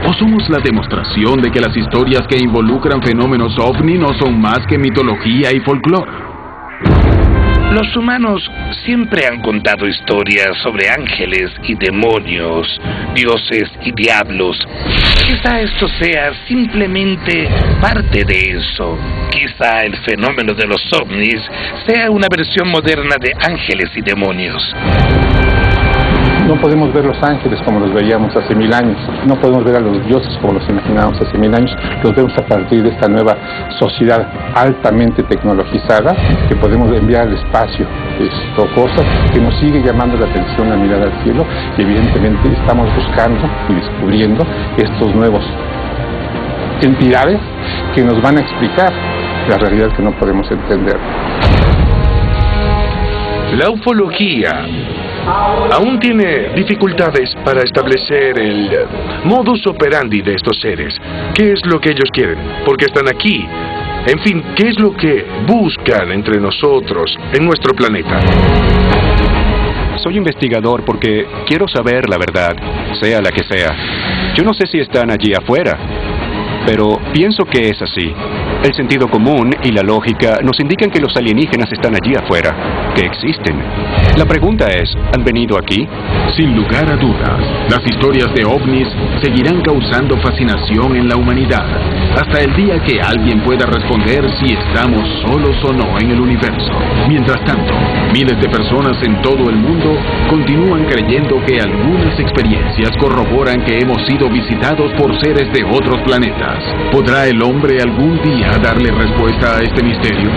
¿O somos la demostración de que las historias que involucran fenómenos ovni no son más que mitología y folclore? Los humanos siempre han contado historias sobre ángeles y demonios, dioses y diablos. Quizá esto sea simplemente parte de eso. Quizá el fenómeno de los ovnis sea una versión moderna de ángeles y demonios. No podemos ver los ángeles como los veíamos hace 1000 años. No podemos ver a los dioses como los imaginábamos hace 1000 años. Los vemos a partir de esta nueva sociedad altamente tecnologizada que podemos enviar al espacio. Cosas que nos sigue llamando la atención a mirar al cielo y evidentemente estamos buscando y descubriendo estos nuevos entidades que nos van a explicar la realidad que no podemos entender. La ufología aún tiene dificultades para establecer el modus operandi de estos seres. ¿Qué es lo que ellos quieren? ¿Por qué están aquí? En fin, ¿qué es lo que buscan entre nosotros, en nuestro planeta? Soy investigador porque quiero saber la verdad, sea la que sea. Yo no sé si están allí afuera, pero pienso que es así. El sentido común y la lógica nos indican que los alienígenas están allí afuera, que existen. La pregunta es, ¿han venido aquí? Sin lugar a dudas, las historias de ovnis seguirán causando fascinación en la humanidad, hasta el día que alguien pueda responder si estamos solos o no en el universo. Mientras tanto, miles de personas en todo el mundo continúan creyendo que algunas experiencias corroboran que hemos sido visitados por seres de otros planetas. ¿Podrá el hombre algún día darle respuesta a este misterio?